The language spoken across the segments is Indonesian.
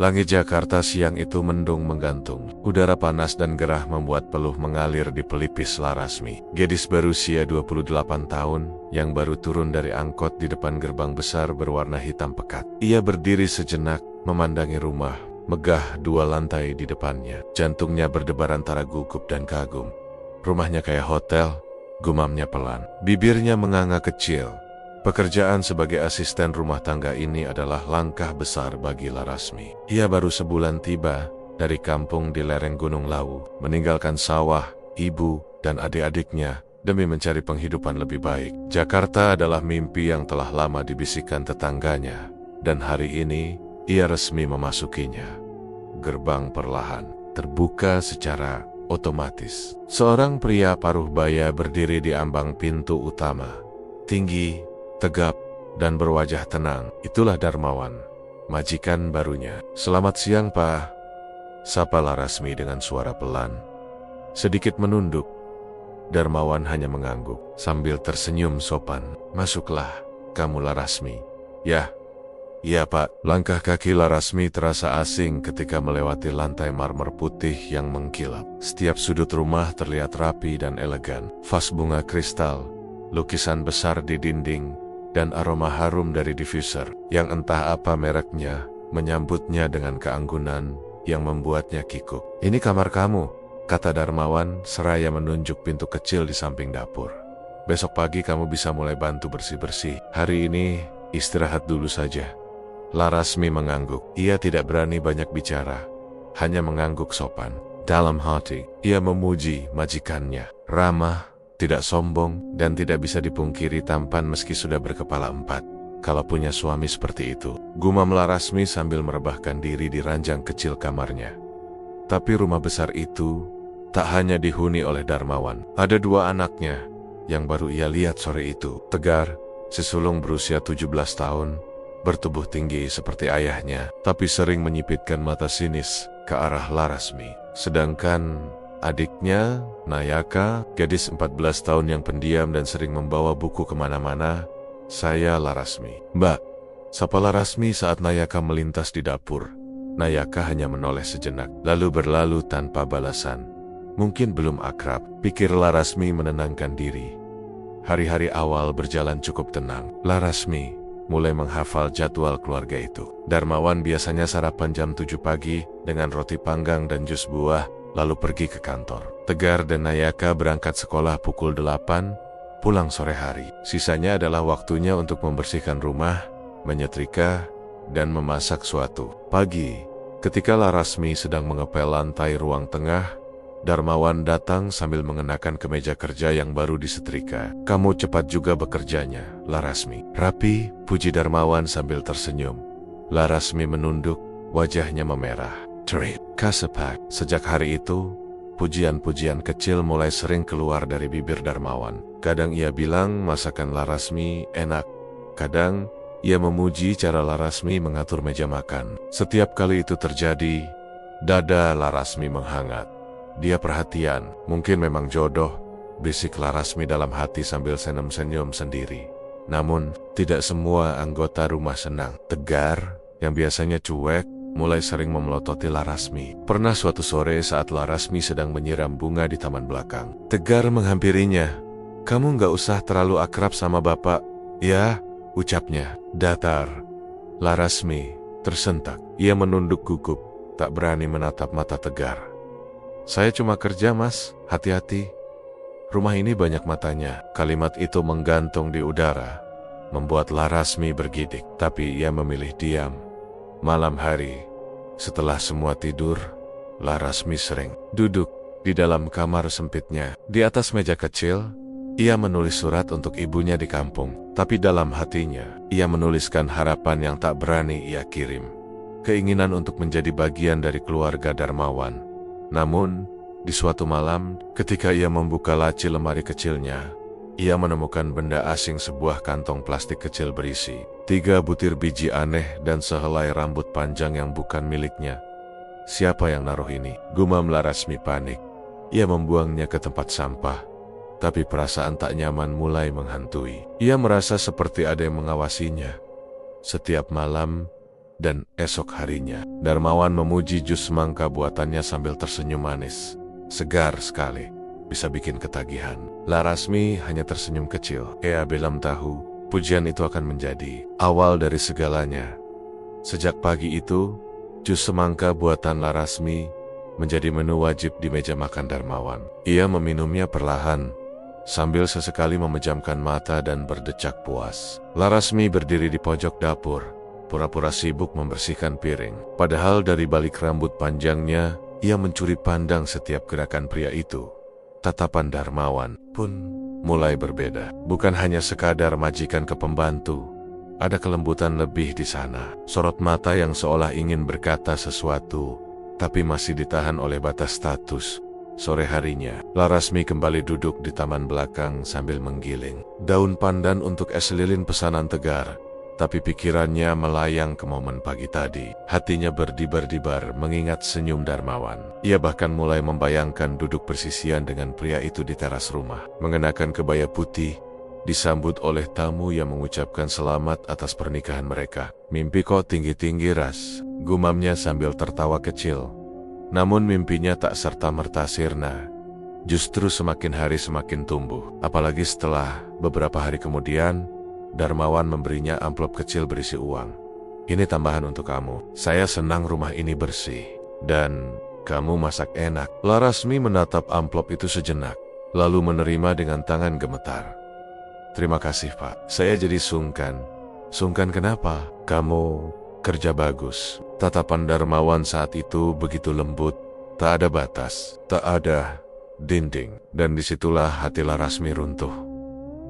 Langit Jakarta siang itu mendung menggantung. Udara panas dan gerah membuat peluh mengalir di pelipis Larasmi. Gadis berusia 28 tahun yang baru turun dari angkot di depan gerbang besar berwarna hitam pekat. Ia berdiri sejenak memandangi rumah megah 2 lantai di depannya. Jantungnya berdebar antara gugup dan kagum. Rumahnya kayak hotel, gumamnya pelan. Bibirnya menganga kecil. Pekerjaan sebagai asisten rumah tangga ini adalah langkah besar bagi Larasmi. Ia baru sebulan tiba dari kampung di lereng Gunung Lawu, meninggalkan sawah, ibu, dan adik-adiknya demi mencari penghidupan lebih baik. Jakarta adalah mimpi yang telah lama dibisikkan tetangganya, dan hari ini ia resmi memasukinya. Gerbang perlahan terbuka secara otomatis. Seorang pria paruh baya berdiri di ambang pintu utama. Tinggi, tegap, dan berwajah tenang. Itulah Darmawan, majikan barunya. "Selamat siang, Pak," sapa Larasmi dengan suara pelan. Sedikit menunduk, Darmawan hanya mengangguk sambil tersenyum sopan. "Masuklah, kamu Larasmi." Iya Pak." Langkah kaki Larasmi terasa asing ketika melewati lantai marmer putih yang mengkilap. Setiap sudut rumah terlihat rapi dan elegan. Vas bunga kristal, lukisan besar di dinding, dan aroma harum dari diffuser yang entah apa mereknya menyambutnya dengan keanggunan yang membuatnya kikuk. "Ini kamar kamu," kata Darmawan seraya menunjuk pintu kecil di samping dapur. "Besok pagi kamu bisa mulai bantu bersih-bersih. Hari ini istirahat dulu saja." Larasmi mengangguk. Ia tidak berani banyak bicara, hanya mengangguk sopan. Dalam hati, ia memuji majikannya. Ramah, tidak sombong, dan tidak bisa dipungkiri tampan meski sudah berkepala 4. Kalau punya suami seperti itu, gumam Larasmi sambil merebahkan diri di ranjang kecil kamarnya. Tapi rumah besar itu tak hanya dihuni oleh Darmawan. Ada 2 anaknya yang baru ia lihat sore itu. Tegar, si sulung berusia 17 tahun, bertubuh tinggi seperti ayahnya, tapi sering menyipitkan mata sinis ke arah Larasmi. Sedangkan adiknya, Nayaka, gadis 14 tahun yang pendiam dan sering membawa buku kemana-mana. "Saya Larasmi." "Mbak," sapa Larasmi saat Nayaka melintas di dapur. Nayaka hanya menoleh sejenak, lalu berlalu tanpa balasan. Mungkin belum akrab, pikir Larasmi menenangkan diri. Hari-hari awal berjalan cukup tenang. Larasmi mulai menghafal jadwal keluarga itu. Darmawan biasanya sarapan jam 7 pagi dengan roti panggang dan jus buah, lalu pergi ke kantor. Tegar dan Nayaka berangkat sekolah pukul 8, pulang sore hari. Sisanya adalah waktunya untuk membersihkan rumah, menyetrika, dan memasak suatu. Pagi, ketika Larasmi sedang mengepel lantai ruang tengah, Darmawan datang sambil mengenakan kemeja kerja yang baru disetrika. "Kamu cepat juga bekerjanya, Larasmi." "Rapi," puji Darmawan sambil tersenyum. Larasmi menunduk, wajahnya memerah. "Trip, kasepak." Sejak hari itu, pujian-pujian kecil mulai sering keluar dari bibir Darmawan. Kadang ia bilang masakan Larasmi enak. Kadang ia memuji cara Larasmi mengatur meja makan. Setiap kali itu terjadi, dada Larasmi menghangat. Dia perhatian, mungkin memang jodoh, bisik Larasmi dalam hati sambil senyum-senyum sendiri. Namun, tidak semua anggota rumah senang. Tegar, yang biasanya cuek, mulai sering memelototi Larasmi. Pernah suatu sore saat Larasmi sedang menyiram bunga di taman belakang, Tegar menghampirinya. "Kamu nggak usah terlalu akrab sama bapak." "Ya," ucapnya, datar. Larasmi tersentak. Ia menunduk gugup, tak berani menatap mata Tegar. "Saya cuma kerja, Mas, hati-hati. Rumah ini banyak matanya." Kalimat itu menggantung di udara, membuat Larasmi bergidik, tapi ia memilih diam. Malam hari, setelah semua tidur, Larasmi sering duduk di dalam kamar sempitnya. Di atas meja kecil, ia menulis surat untuk ibunya di kampung, tapi dalam hatinya, ia menuliskan harapan yang tak berani ia kirim. Keinginan untuk menjadi bagian dari keluarga Darmawan. Namun, di suatu malam, ketika ia membuka laci lemari kecilnya, ia menemukan benda asing, sebuah kantong plastik kecil berisi 3 butir biji aneh dan sehelai rambut panjang yang bukan miliknya. "Siapa yang naruh ini?" gumam Larasmi panik. Ia membuangnya ke tempat sampah, tapi perasaan tak nyaman mulai menghantui. Ia merasa seperti ada yang mengawasinya. Setiap malam, Dan esok harinya, Darmawan memuji jus semangka buatannya sambil tersenyum manis. Segar sekali, bisa bikin ketagihan. Larasmi hanya tersenyum kecil. Belum tahu, pujian itu akan menjadi awal dari segalanya. Sejak pagi itu, jus semangka buatan Larasmi menjadi menu wajib di meja makan Darmawan. Ia meminumnya perlahan, sambil sesekali memejamkan mata dan berdecak puas. Larasmi berdiri di pojok dapur, pura-pura sibuk membersihkan piring. Padahal dari balik rambut panjangnya, ia mencuri pandang setiap gerakan pria itu. Tatapan Darmawan pun mulai berbeda. Bukan hanya sekadar majikan ke pembantu, ada kelembutan lebih di sana. Sorot mata yang seolah ingin berkata sesuatu, tapi masih ditahan oleh batas status. Sore harinya, Larasmi kembali duduk di taman belakang sambil menggiling daun pandan untuk es lilin pesanan Tegar. Tapi pikirannya melayang ke momen pagi tadi. Hatinya berdebar-debar mengingat senyum Darmawan. Ia bahkan mulai membayangkan duduk bersisian dengan pria itu di teras rumah. Mengenakan kebaya putih, disambut oleh tamu yang mengucapkan selamat atas pernikahan mereka. Mimpi kok tinggi-tinggi Ras, gumamnya sambil tertawa kecil. Namun mimpinya tak serta-merta sirna. Justru semakin hari semakin tumbuh. Apalagi setelah beberapa hari kemudian, Darmawan memberinya amplop kecil berisi uang. Ini tambahan untuk kamu. Saya senang rumah ini bersih. Dan kamu masak enak. Larasmi menatap amplop itu sejenak, lalu menerima dengan tangan gemetar. Terima kasih Pak. Saya jadi sungkan. Sungkan kenapa? Kamu kerja bagus. Tatapan Darmawan saat itu begitu lembut. Tak ada batas. Tak ada dinding. Dan disitulah hati Larasmi runtuh.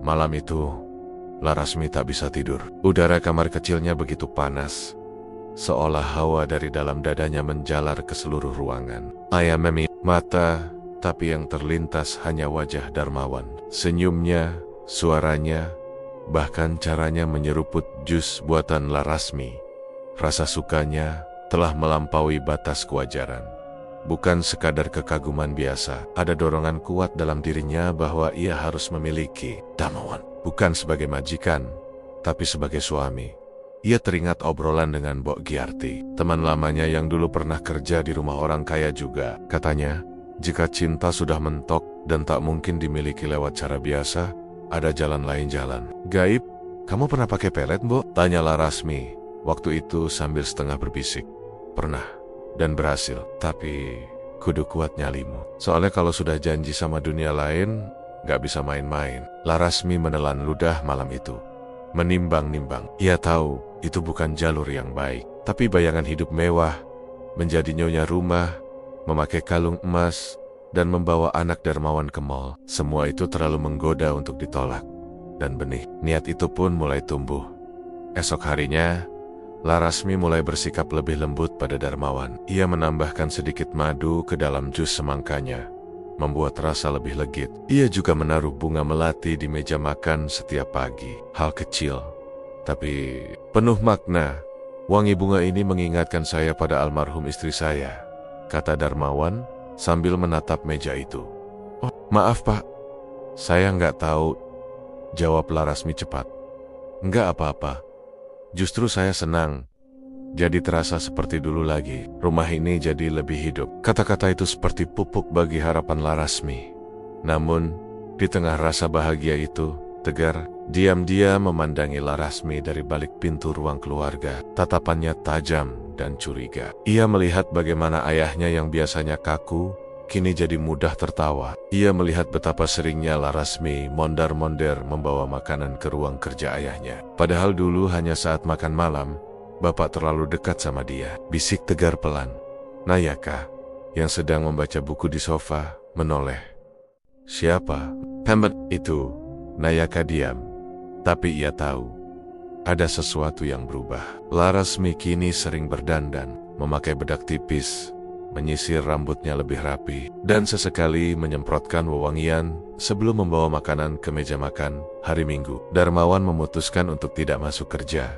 Malam itu, Larasmi tak bisa tidur. Udara kamar kecilnya begitu panas, seolah hawa dari dalam dadanya menjalar ke seluruh ruangan. Ayam memi mata, tapi yang terlintas hanya wajah Darmawan. Senyumnya, suaranya, bahkan caranya menyeruput jus buatan Larasmi. Rasa sukanya telah melampaui batas kewajaran. Bukan sekadar kekaguman biasa, ada dorongan kuat dalam dirinya bahwa ia harus memiliki Darmawan. Bukan sebagai majikan, tapi sebagai suami. Ia teringat obrolan dengan Mbok Giarti, teman lamanya yang dulu pernah kerja di rumah orang kaya juga. Katanya, jika cinta sudah mentok dan tak mungkin dimiliki lewat cara biasa, ada jalan lain jalan. Gaib, kamu pernah pakai pelet, Mbok? Tanya Larasmi, waktu itu sambil setengah berbisik. Pernah, dan berhasil. Tapi, kudu kuat nyalimu. Soalnya kalau sudah janji sama dunia lain, gak bisa main-main. Larasmi menelan ludah malam itu. Menimbang-nimbang. Ia tahu itu bukan jalur yang baik. Tapi bayangan hidup mewah, menjadi nyonya rumah, memakai kalung emas, dan membawa anak Darmawan ke mall. Semua itu terlalu menggoda untuk ditolak. Dan benih niat itu pun mulai tumbuh. Esok harinya, Larasmi mulai bersikap lebih lembut pada Darmawan. Ia menambahkan sedikit madu ke dalam jus semangkanya, membuat rasa lebih legit. Ia juga menaruh bunga melati di meja makan setiap pagi. Hal kecil, tapi penuh makna. Wangi bunga ini mengingatkan saya pada almarhum istri saya, kata Darmawan sambil menatap meja itu. Oh, maaf Pak, saya nggak tahu, jawab Larasmi cepat. Nggak apa-apa, justru saya senang. Jadi terasa seperti dulu lagi. Rumah ini jadi lebih hidup. Kata-kata itu seperti pupuk bagi harapan Larasmi. Namun, di tengah rasa bahagia itu, Tegar diam-diam memandangi Larasmi dari balik pintu ruang keluarga. Tatapannya tajam dan curiga. Ia melihat bagaimana ayahnya yang biasanya kaku, kini jadi mudah tertawa. Ia melihat betapa seringnya Larasmi mondar-mondir membawa makanan ke ruang kerja ayahnya. Padahal dulu hanya saat makan malam, Bapak terlalu dekat sama dia. Bisik Tegar pelan. Nayaka, yang sedang membaca buku di sofa, menoleh. Siapa? Pembet itu. Nayaka diam. Tapi ia tahu, ada sesuatu yang berubah. Larasmi kini sering berdandan, memakai bedak tipis, menyisir rambutnya lebih rapi, dan sesekali menyemprotkan wewangian sebelum membawa makanan ke meja makan hari Minggu. Darmawan memutuskan untuk tidak masuk kerja.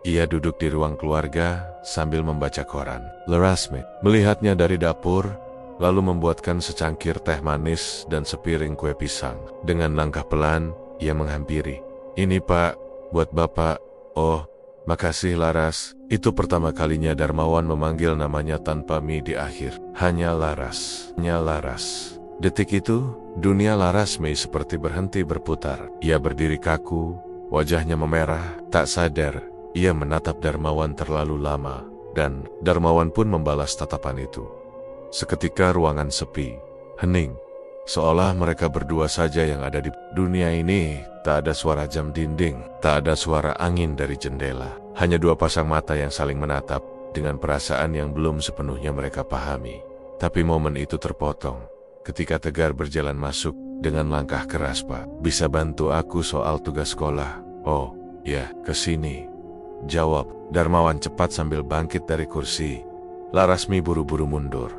Ia duduk di ruang keluarga sambil membaca koran. Larasmi melihatnya dari dapur, lalu membuatkan secangkir teh manis dan sepiring kue pisang. Dengan langkah pelan, ia menghampiri. Ini Pak, buat Bapak. Oh, makasih Laras, Itu pertama kalinya Darmawan memanggil namanya tanpa mi di akhir. Hanya Laras. Hanya Laras. Detik itu, dunia Larasmi seperti berhenti berputar. Ia berdiri kaku, wajahnya memerah, tak sadar. Ia menatap Darmawan terlalu lama, dan Darmawan pun membalas tatapan itu. Seketika ruangan sepi, hening. Seolah mereka berdua saja yang ada di dunia ini. Tak ada suara jam dinding, tak ada suara angin dari jendela. Hanya dua pasang mata yang saling menatap dengan perasaan yang belum sepenuhnya mereka pahami. Tapi momen itu terpotong ketika Tegar berjalan masuk dengan langkah keras. "Pak, bisa bantu aku soal tugas sekolah?" "Oh, ya, kesini," jawab Darmawan cepat sambil bangkit dari kursi. Larasmi buru-buru mundur.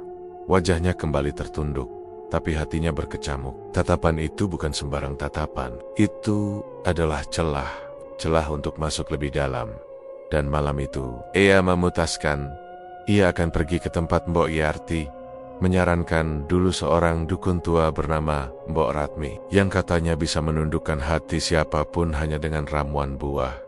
Wajahnya kembali tertunduk, tapi hatinya berkecamuk. Tatapan itu bukan sembarang tatapan. Itu adalah celah untuk masuk lebih dalam. Dan malam itu, ia memutuskan ia akan pergi ke tempat Mbok Yarti, menyarankan dulu seorang dukun tua bernama Mbok Ratmi, yang katanya bisa menundukkan hati siapapun hanya dengan ramuan buah.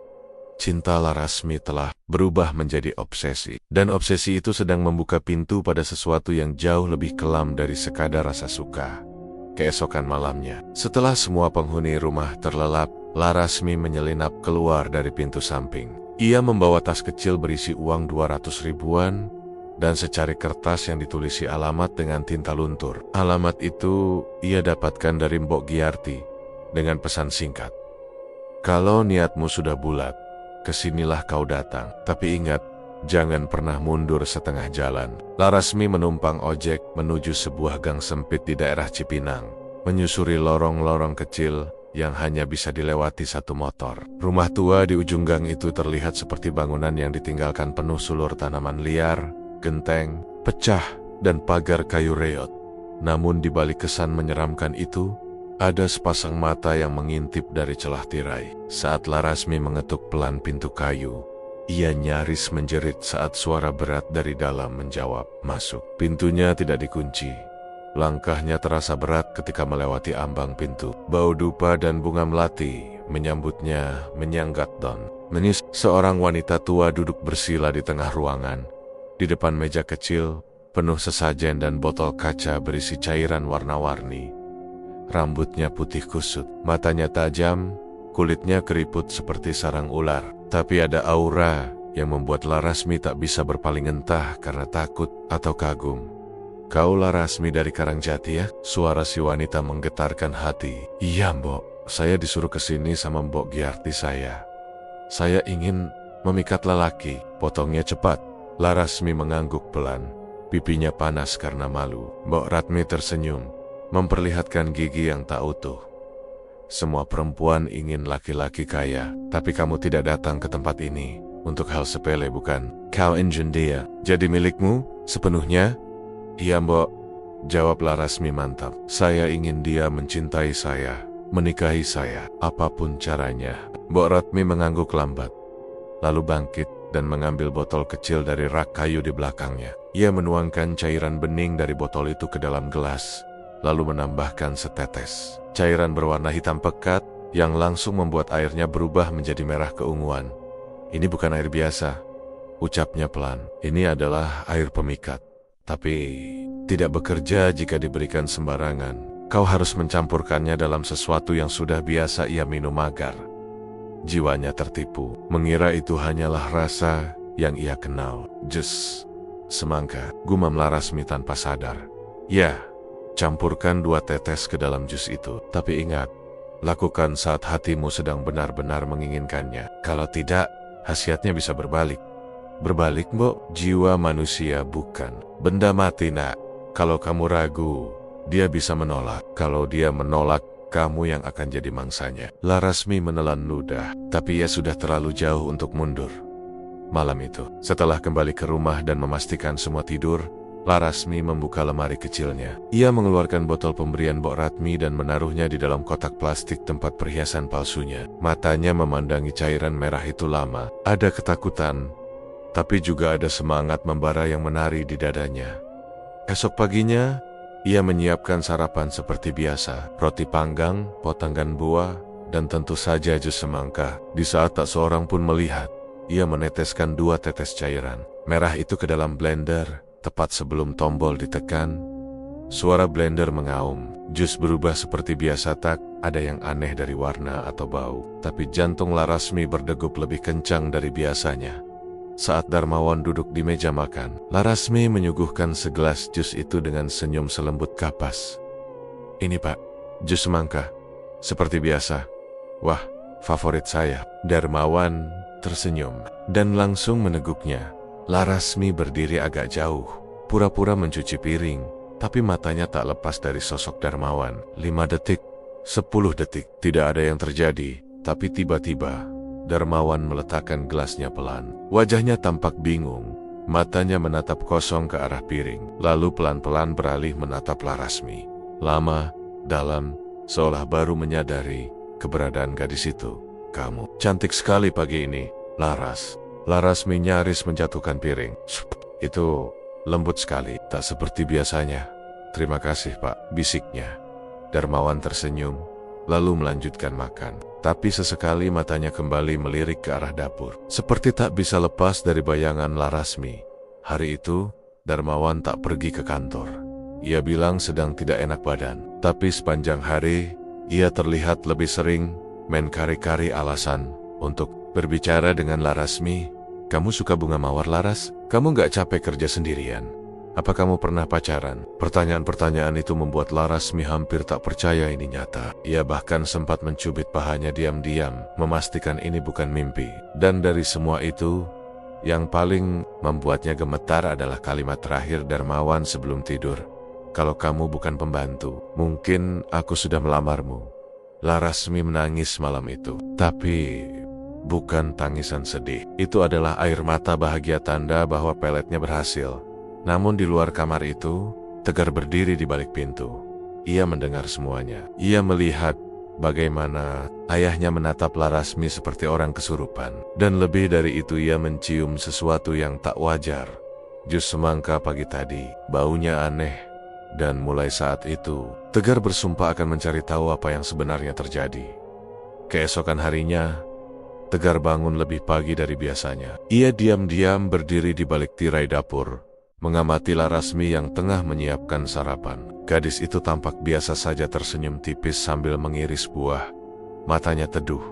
Cinta Larasmi telah berubah menjadi obsesi, dan obsesi itu sedang membuka pintu pada sesuatu yang jauh lebih kelam dari sekadar rasa suka. Keesokan malamnya, setelah semua penghuni rumah terlelap, Larasmi menyelinap keluar dari pintu samping. Ia membawa tas kecil berisi uang 200 ribuan dan secari kertas yang ditulisi alamat dengan tinta luntur. Alamat itu ia dapatkan dari Mbok Giarti dengan pesan singkat. "Kalau niatmu sudah bulat, kesinilah kau datang. Tapi ingat, jangan pernah mundur setengah jalan." Larasmi menumpang ojek menuju sebuah gang sempit di daerah Cipinang, menyusuri lorong-lorong kecil yang hanya bisa dilewati satu motor. Rumah tua di ujung gang itu terlihat seperti bangunan yang ditinggalkan penuh sulur tanaman liar, genteng, pecah, dan pagar kayu reot. Namun di balik kesan menyeramkan itu, ada sepasang mata yang mengintip dari celah tirai. Saat Larasmi mengetuk pelan pintu kayu, ia nyaris menjerit saat suara berat dari dalam menjawab, "Masuk." Pintunya tidak dikunci. Langkahnya terasa berat ketika melewati ambang pintu. Bau dupa dan bunga melati menyambutnya menyanggat don. Menyus, seorang wanita tua duduk bersila di tengah ruangan. Di depan meja kecil, penuh sesajen dan botol kaca berisi cairan warna-warni. Rambutnya putih kusut, matanya tajam, kulitnya keriput seperti sarang ular. Tapi ada aura yang membuat Larasmi tak bisa berpaling entah karena takut atau kagum. "Kau Larasmi dari Karangjati ya?" Suara si wanita menggetarkan hati. "Iya Mbok, saya disuruh kesini sama Mbok Giarti saya. Saya ingin memikat lelaki." Potongnya cepat. Larasmi mengangguk pelan. Pipinya panas karena malu. Mbok Ratmi tersenyum, memperlihatkan gigi yang tak utuh. "Semua perempuan ingin laki-laki kaya, tapi kamu tidak datang ke tempat ini untuk hal sepele bukan? Kau ingin dia jadi milikmu sepenuhnya?" "Iya Mbok," jawab Larasmi mantap. "Saya ingin dia mencintai saya, menikahi saya, apapun caranya." Mbok Ratmi mengangguk lambat, lalu bangkit dan mengambil botol kecil dari rak kayu di belakangnya. Ia menuangkan cairan bening dari botol itu ke dalam gelas, lalu menambahkan setetes. Cairan berwarna hitam pekat yang langsung membuat airnya berubah menjadi merah keunguan. "Ini bukan air biasa," ucapnya pelan. "Ini adalah air pemikat. Tapi tidak bekerja jika diberikan sembarangan. Kau harus mencampurkannya dalam sesuatu yang sudah biasa ia minum agar." Jiwanya tertipu, mengira itu hanyalah rasa yang ia kenal. "Jus, semangka," gumam Larasmi tanpa sadar. "Ya, campurkan 2 tetes ke dalam jus itu. Tapi ingat, lakukan saat hatimu sedang benar-benar menginginkannya. Kalau tidak, khasiatnya bisa berbalik." "Berbalik Mbok? Jiwa manusia bukan benda mati nak. Kalau kamu ragu, dia bisa menolak. Kalau dia menolak, kamu yang akan jadi mangsanya." Larasmi menelan ludah, tapi ia sudah terlalu jauh untuk mundur. Malam itu, setelah kembali ke rumah dan memastikan semua tidur, Larasmi membuka lemari kecilnya. Ia mengeluarkan botol pemberian Mbok Ratmi dan menaruhnya di dalam kotak plastik tempat perhiasan palsunya. Matanya memandangi cairan merah itu lama. Ada ketakutan, tapi juga ada semangat membara yang menari di dadanya. Esok paginya, ia menyiapkan sarapan seperti biasa. Roti panggang, potongan buah, dan tentu saja jus semangka. Di saat tak seorang pun melihat, ia meneteskan 2 tetes cairan merah itu ke dalam blender. Tepat sebelum tombol ditekan, suara blender mengaum. Jus berubah seperti biasa, tak ada yang aneh dari warna atau bau. Tapi jantung Larasmi berdegup lebih kencang dari biasanya. Saat Darmawan duduk di meja makan, Larasmi menyuguhkan segelas jus itu dengan senyum selembut kapas. "Ini Pak, jus semangka. Seperti biasa." "Wah, favorit saya." Darmawan tersenyum dan langsung meneguknya. Larasmi berdiri agak jauh, pura-pura mencuci piring, tapi matanya tak lepas dari sosok Darmawan. 5 detik, 10 detik, tidak ada yang terjadi. Tapi tiba-tiba, Darmawan meletakkan gelasnya pelan. Wajahnya tampak bingung, matanya menatap kosong ke arah piring, lalu pelan-pelan beralih menatap Larasmi. Lama, dalam, seolah baru menyadari keberadaan gadis itu. "Kamu cantik sekali pagi ini, Laras." Larasmi nyaris menjatuhkan piring. "Itu lembut sekali, tak seperti biasanya." "Terima kasih Pak," bisiknya. Darmawan tersenyum, lalu melanjutkan makan. Tapi sesekali matanya kembali melirik ke arah dapur, seperti tak bisa lepas dari bayangan Larasmi. Hari itu, Darmawan tak pergi ke kantor. Ia bilang sedang tidak enak badan. Tapi sepanjang hari, ia terlihat lebih sering mencari-cari alasan untuk berbicara dengan Larasmi. "Kamu suka bunga mawar, Laras? Kamu gak capek kerja sendirian? Apa kamu pernah pacaran?" Pertanyaan-pertanyaan itu membuat Larasmi hampir tak percaya ini nyata. Ia bahkan sempat mencubit pahanya diam-diam, memastikan ini bukan mimpi. Dan dari semua itu, yang paling membuatnya gemetar adalah kalimat terakhir Darmawan sebelum tidur. "Kalau kamu bukan pembantu, mungkin aku sudah melamarmu." Larasmi menangis malam itu. Tapi bukan tangisan sedih. Itu adalah air mata bahagia, tanda bahwa peletnya berhasil. Namun di luar kamar itu, Tegar berdiri di balik pintu. Ia mendengar semuanya. Ia melihat bagaimana ayahnya menatap Larasmi seperti orang kesurupan. Dan lebih dari itu, ia mencium sesuatu yang tak wajar. Jus semangka pagi tadi, baunya aneh. Dan mulai saat itu, Tegar bersumpah akan mencari tahu apa yang sebenarnya terjadi. Keesokan harinya, Tegar bangun lebih pagi dari biasanya. Ia diam-diam berdiri di balik tirai dapur, mengamati Larasmi yang tengah menyiapkan sarapan. Gadis itu tampak biasa saja, tersenyum tipis sambil mengiris buah. Matanya teduh,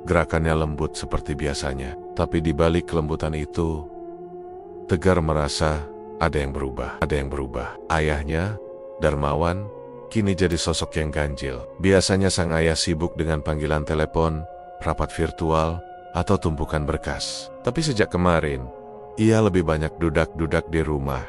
gerakannya lembut seperti biasanya. Tapi di balik kelembutan itu, Tegar merasa ada yang berubah. Ada yang berubah. Ayahnya, Darmawan, kini jadi sosok yang ganjil. Biasanya sang ayah sibuk dengan panggilan telepon, rapat virtual, atau tumpukan berkas. Tapi sejak kemarin, ia lebih banyak dudak-dudak di rumah.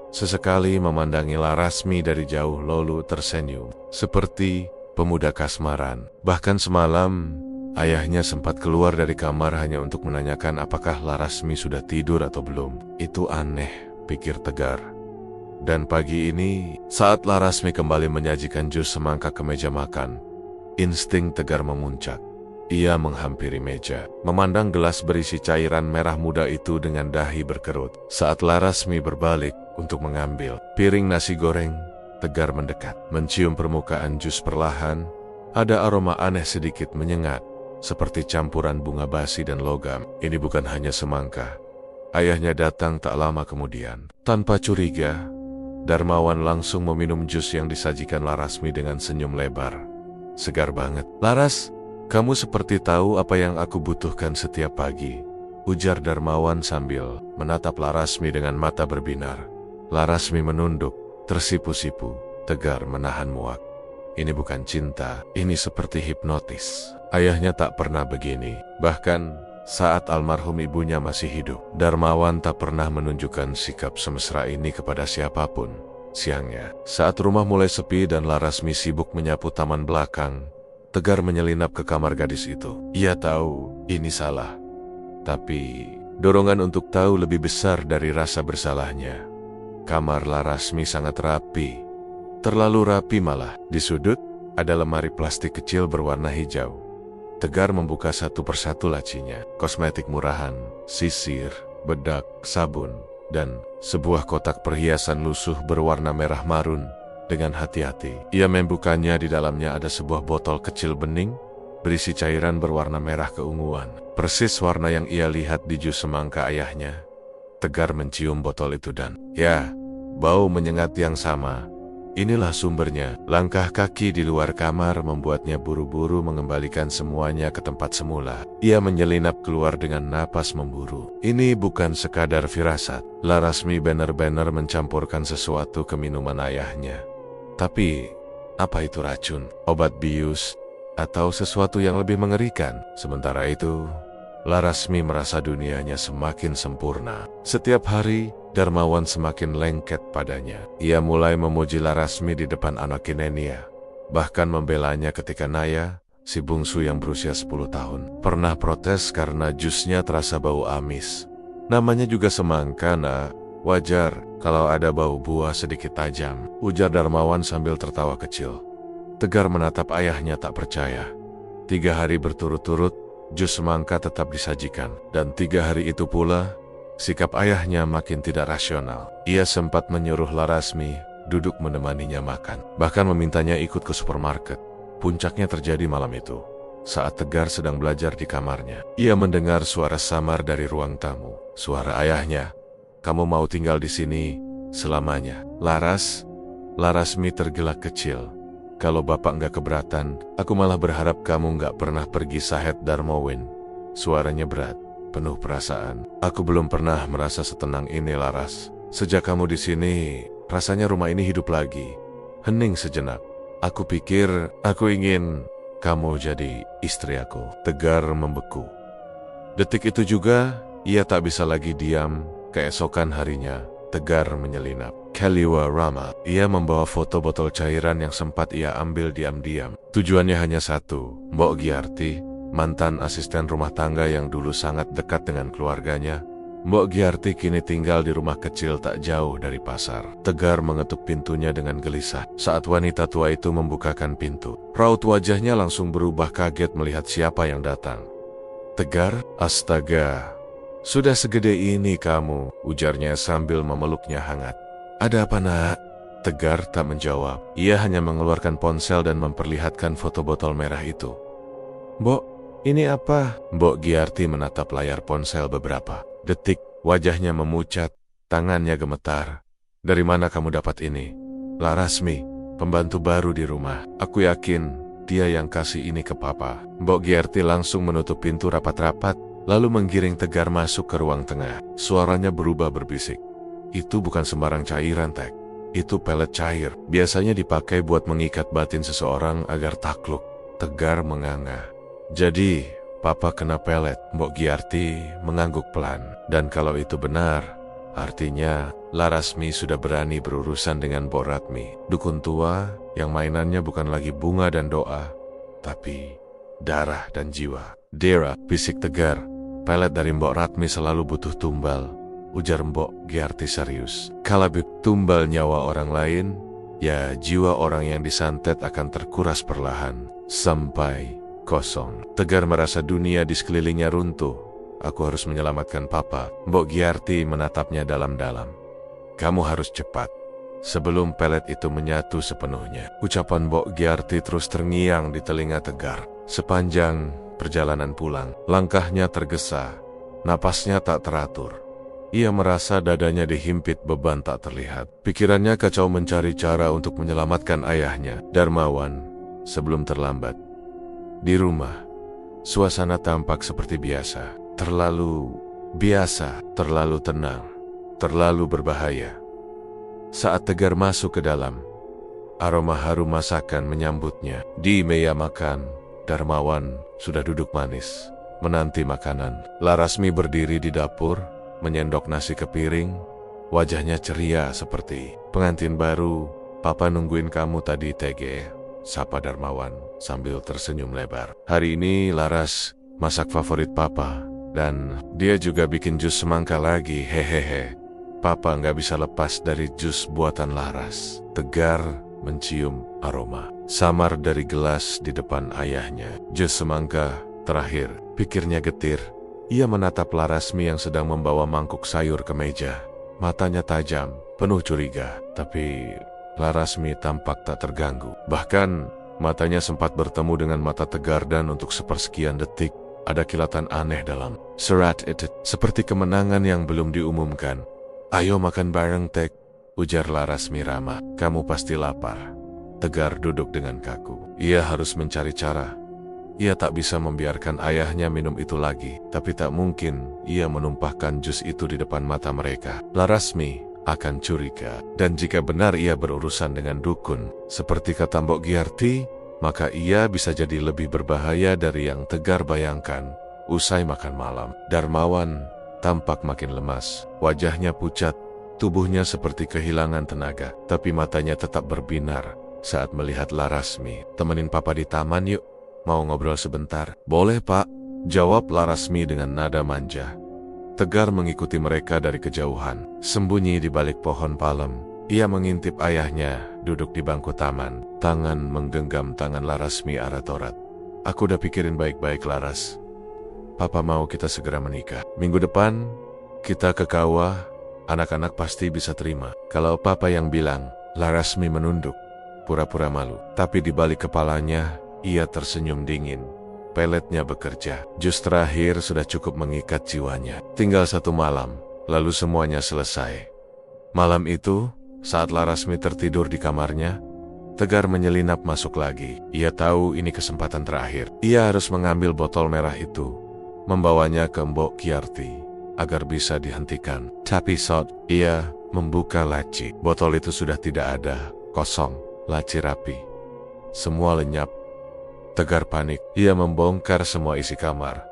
Sesekali memandangi Larasmi dari jauh lalu tersenyum, seperti pemuda kasmaran. Bahkan semalam, ayahnya sempat keluar dari kamar hanya untuk menanyakan apakah Larasmi sudah tidur atau belum. Itu aneh, pikir Tegar. Dan pagi ini, saat Larasmi kembali menyajikan jus semangka ke meja makan, insting Tegar memuncak. Ia menghampiri meja, memandang gelas berisi cairan merah muda itu dengan dahi berkerut. Saat Larasmi berbalik untuk mengambil piring nasi goreng, Tegar mendekat, mencium permukaan jus perlahan. Ada aroma aneh sedikit menyengat, seperti campuran bunga basi dan logam. Ini bukan hanya semangka. Ayahnya datang tak lama kemudian. Tanpa curiga, Darmawan langsung meminum jus yang disajikan Larasmi dengan senyum lebar. "Segar banget. Laras, kamu seperti tahu apa yang aku butuhkan setiap pagi," ujar Darmawan sambil menatap Larasmi dengan mata berbinar. Larasmi menunduk, tersipu-sipu. Tegar menahan muak. Ini bukan cinta, ini seperti hipnotis. Ayahnya tak pernah begini. Bahkan saat almarhum ibunya masih hidup, Darmawan tak pernah menunjukkan sikap semesra ini kepada siapapun. Siangnya, saat rumah mulai sepi dan Larasmi sibuk menyapu taman belakang, Tegar menyelinap ke kamar gadis itu. Ia tahu ini salah, tapi dorongan untuk tahu lebih besar dari rasa bersalahnya. Kamar Larasmi sangat rapi, terlalu rapi malah. Di sudut, ada lemari plastik kecil berwarna hijau. Tegar membuka satu persatu lacinya. Kosmetik murahan, sisir, bedak, sabun, dan sebuah kotak perhiasan lusuh berwarna merah marun. Dengan hati-hati, ia membukanya. Di dalamnya ada sebuah botol kecil bening, berisi cairan berwarna merah keunguan. Persis warna yang ia lihat di jus semangka ayahnya. Tegar mencium botol itu dan, ya, bau menyengat yang sama. Inilah sumbernya. Langkah kaki di luar kamar membuatnya buru-buru mengembalikan semuanya ke tempat semula. Ia menyelinap keluar dengan napas memburu. Ini bukan sekadar firasat. Larasmi benar-benar mencampurkan sesuatu ke minuman ayahnya. Tapi, apa itu racun? Obat bius? Atau sesuatu yang lebih mengerikan? Sementara itu, Larasmi merasa dunianya semakin sempurna. Setiap hari, Darmawan semakin lengket padanya. Ia mulai memuji Larasmi di depan anak Kinenia. Bahkan membelanya ketika Naya, si bungsu yang berusia 10 tahun, pernah protes karena jusnya terasa bau amis. Namanya juga semangka, nak. Wajar kalau ada bau buah sedikit tajam, ujar Darmawan sambil tertawa kecil. Tegar menatap ayahnya tak percaya. 3 hari berturut-turut, jus semangka tetap disajikan. Dan 3 hari itu pula, sikap ayahnya makin tidak rasional. Ia sempat menyuruh Larasmi duduk menemaninya makan. Bahkan memintanya ikut ke supermarket. Puncaknya terjadi malam itu. Saat Tegar sedang belajar di kamarnya, ia mendengar suara samar dari ruang tamu. Suara ayahnya, "Kamu mau tinggal di sini selamanya?" Larasmi tergelak kecil. "Kalau bapak nggak keberatan, aku malah berharap kamu nggak pernah pergi," sahut Darmawan. Suaranya berat, penuh perasaan. "Aku belum pernah merasa setenang ini, Laras. Sejak kamu di sini, rasanya rumah ini hidup lagi." Hening sejenak. "Aku pikir aku ingin kamu jadi istri aku." Tegar membeku. Detik itu juga, ia tak bisa lagi diam. Keesokan harinya, Tegar menyelinap. Kaliwa Rama, ia membawa foto botol cairan yang sempat ia ambil diam-diam. Tujuannya hanya satu, Mbok Giarti, mantan asisten rumah tangga yang dulu sangat dekat dengan keluarganya. Mbok Giarti kini tinggal di rumah kecil tak jauh dari pasar. Tegar mengetuk pintunya dengan gelisah. Saat wanita tua itu membukakan pintu, raut wajahnya langsung berubah kaget melihat siapa yang datang. "Tegar, astaga. Sudah segede ini kamu," ujarnya sambil memeluknya hangat. "Ada apa, nak?" Tegar tak menjawab. Ia hanya mengeluarkan ponsel dan memperlihatkan foto botol merah itu. "Mbok, ini apa?" Mbok Giarti menatap layar ponsel beberapa detik. Wajahnya memucat, tangannya gemetar. "Dari mana kamu dapat ini?" "Larasmi, pembantu baru di rumah. Aku yakin dia yang kasih ini ke papa." Mbok Giarti langsung menutup pintu rapat-rapat, lalu menggiring Tegar masuk ke ruang tengah. Suaranya berubah berbisik. "Itu bukan sembarang cairan, Tek. Itu pelet cair. Biasanya dipakai buat mengikat batin seseorang agar takluk." Tegar menganga. "Jadi, papa kena pelet?" Mbok Giarti mengangguk pelan. "Dan kalau itu benar, artinya Larasmi sudah berani berurusan dengan Mbok Ratmi, dukun tua yang mainannya bukan lagi bunga dan doa, tapi darah dan jiwa." "Dera," bisik Tegar, "pelet dari Mbok Ratmi selalu butuh tumbal," ujar Mbok Giarti serius. "Kalau tumbal nyawa orang lain, ya jiwa orang yang disantet akan terkuras perlahan, sampai kosong." Tegar merasa dunia di sekelilingnya runtuh. "Aku harus menyelamatkan papa." Mbok Giarti menatapnya dalam-dalam. "Kamu harus cepat, sebelum pelet itu menyatu sepenuhnya." Ucapan Mbok Giarti terus terngiang di telinga Tegar. Sepanjang perjalanan pulang, langkahnya tergesa, napasnya tak teratur. Ia merasa dadanya dihimpit beban tak terlihat. Pikirannya kacau mencari cara untuk menyelamatkan ayahnya, Darmawan, sebelum terlambat. Di rumah, suasana tampak seperti biasa. Terlalu biasa, terlalu tenang, terlalu berbahaya. Saat Tegar masuk ke dalam, aroma harum masakan menyambutnya. Di meja makan, Darmawan sudah duduk manis, menanti makanan. Larasmi berdiri di dapur, menyendok nasi ke piring. Wajahnya ceria seperti pengantin baru. "Papa nungguin kamu tadi, TG," sapa Darmawan sambil tersenyum lebar. "Hari ini Laras masak favorit papa, dan dia juga bikin jus semangka lagi, hehehe. Papa nggak bisa lepas dari jus buatan Laras." Tegar mencium aroma samar dari gelas di depan ayahnya. "Jus semangka terakhir," pikirnya getir. Ia menatap Larasmi yang sedang membawa mangkuk sayur ke meja. Matanya tajam, penuh curiga. Tapi Larasmi tampak tak terganggu. Bahkan Matanya sempat bertemu dengan mata Tegar dan untuk sepersekian detik, ada kilatan aneh dalam serat itu, seperti kemenangan yang belum diumumkan. "Ayo makan bareng, Tek," ujar Larasmi ramah. "Kamu pasti lapar." Tegar duduk dengan kaku. Ia harus mencari cara. Ia tak bisa membiarkan ayahnya minum itu lagi, tapi tak mungkin ia menumpahkan jus itu di depan mata mereka. Larasmi akan curiga, dan jika benar ia berurusan dengan dukun, seperti kata Mbok Giarti, maka ia bisa jadi lebih berbahaya dari yang Tegar bayangkan. Usai makan malam, Darmawan tampak makin lemas. Wajahnya pucat, tubuhnya seperti kehilangan tenaga, tapi matanya tetap berbinar saat melihat Larasmi. "Temenin papa di taman yuk, mau ngobrol sebentar." "Boleh, Pak," jawab Larasmi dengan nada manja. Tegar mengikuti mereka dari kejauhan. Sembunyi di balik pohon palem, ia mengintip ayahnya duduk di bangku taman. Tangan menggenggam tangan Larasmi erat-erat. "Aku udah pikirin baik-baik, Laras. Papa mau kita segera menikah. Minggu depan kita ke kawah. Anak-anak pasti bisa terima kalau papa yang bilang." Larasmi menunduk, pura-pura malu. Tapi di balik kepalanya, ia tersenyum dingin. Peletnya bekerja. Jus terakhir sudah cukup mengikat jiwanya. Tinggal 1 malam, lalu semuanya selesai. Malam itu, saat Larasmi tertidur di kamarnya, Tegar menyelinap masuk lagi. Ia tahu ini kesempatan terakhir. Ia harus mengambil botol merah itu, membawanya ke Mbok Giarti agar bisa dihentikan. Tapi saat ia membuka laci, botol itu sudah tidak ada, kosong, laci rapi. Semua lenyap. Tegar panik. Ia membongkar semua isi kamar,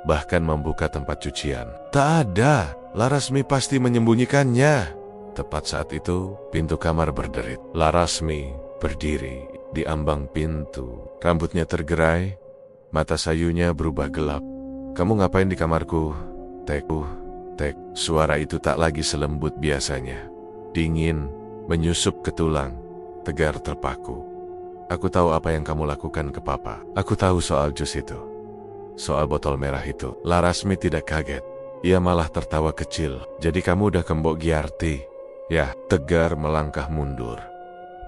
bahkan membuka tempat cucian. Tak ada. Larasmi pasti menyembunyikannya. Tepat saat itu, pintu kamar berderit. Larasmi berdiri di ambang pintu. Rambutnya tergerai, mata sayunya berubah gelap. "Kamu ngapain di kamarku, Tek?" Tek." Suara itu tak lagi selembut biasanya. Dingin, menyusup ke tulang. Tegar terpaku. "Aku tahu apa yang kamu lakukan ke papa. Aku tahu soal jus itu, soal botol merah itu." Larasmi tidak kaget. Ia malah tertawa kecil. "Jadi kamu udah ke Mbok Giarti?" "Ya." Tegar melangkah mundur.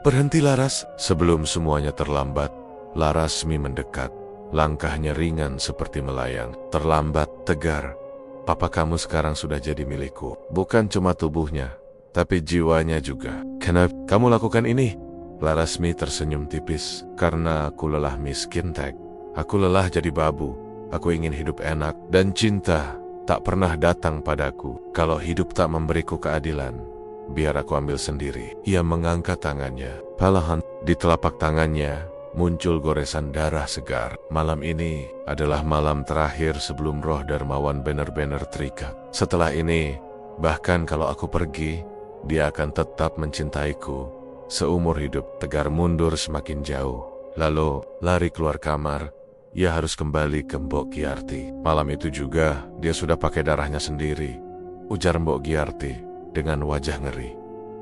"Berhenti, Laras." Sebelum semuanya terlambat, Larasmi mendekat. Langkahnya ringan seperti melayang. "Terlambat, Tegar. Papa kamu sekarang sudah jadi milikku. Bukan cuma tubuhnya, tapi jiwanya juga." "Kenapa kamu lakukan ini?" Larasmi tersenyum tipis. "Karena aku lelah miskin, Tek. Aku lelah jadi babu. Aku ingin hidup enak, dan cinta tak pernah datang padaku. Kalau hidup tak memberiku keadilan, biar aku ambil sendiri." Ia mengangkat tangannya. Palahan di telapak tangannya muncul goresan darah segar. Malam ini adalah malam terakhir sebelum roh Darmawan benar-benar terikat. Setelah ini, bahkan kalau aku pergi, dia akan tetap mencintaiku seumur hidup. Tegar mundur semakin jauh, lalu lari keluar kamar. Ia harus kembali ke Mbok Giarti. Malam itu juga, dia sudah pakai darahnya sendiri, ujar Mbok Giarti dengan wajah ngeri.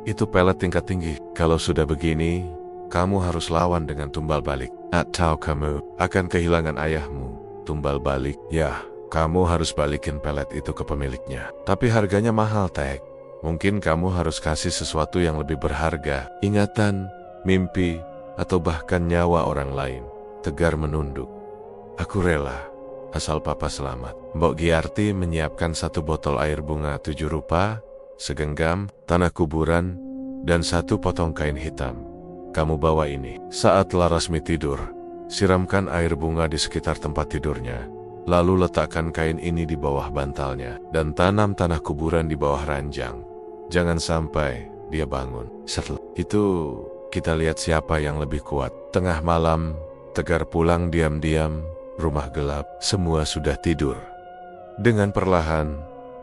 "Itu pelet tingkat tinggi. Kalau sudah begini, kamu harus lawan dengan tumbal balik. Atau kamu akan kehilangan ayahmu." "Tumbal balik?" "Ya, kamu harus balikin pelet itu ke pemiliknya. Tapi harganya mahal, Tek. Mungkin kamu harus kasih sesuatu yang lebih berharga. Ingatan, mimpi, atau bahkan nyawa orang lain." Tegar menunduk. "Aku rela, asal papa selamat." Mbok Giarti menyiapkan 1 botol air bunga 7 rupa, segenggam tanah kuburan, dan 1 potong kain hitam. "Kamu bawa ini. Saat Larasmi tidur, siramkan air bunga di sekitar tempat tidurnya. Lalu letakkan kain ini di bawah bantalnya, dan tanam tanah kuburan di bawah ranjang. Jangan sampai dia bangun. Setelah itu, kita lihat siapa yang lebih kuat." Tengah malam, Tegar pulang diam-diam. Rumah gelap, semua sudah tidur. Dengan perlahan,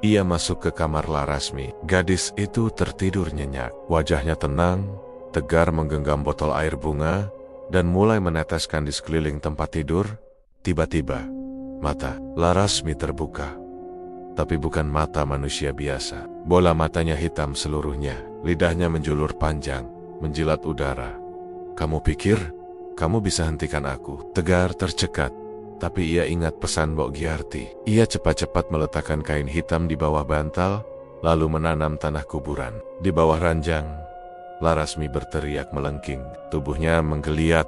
ia masuk ke kamar Larasmi. Gadis itu tertidur nyenyak. Wajahnya tenang. Tegar menggenggam botol air bunga dan mulai meneteskan di sekeliling tempat tidur. Tiba-tiba, mata Larasmi terbuka. Tapi bukan mata manusia biasa. Bola matanya hitam seluruhnya. Lidahnya menjulur panjang, menjilat udara. "Kamu pikir kamu bisa hentikan aku?" Tegar tercekat. Tapi ia ingat pesan Mbok Giarti. Ia cepat-cepat meletakkan kain hitam di bawah bantal, lalu menanam tanah kuburan. Di bawah ranjang, Larasmi berteriak melengking. Tubuhnya menggeliat.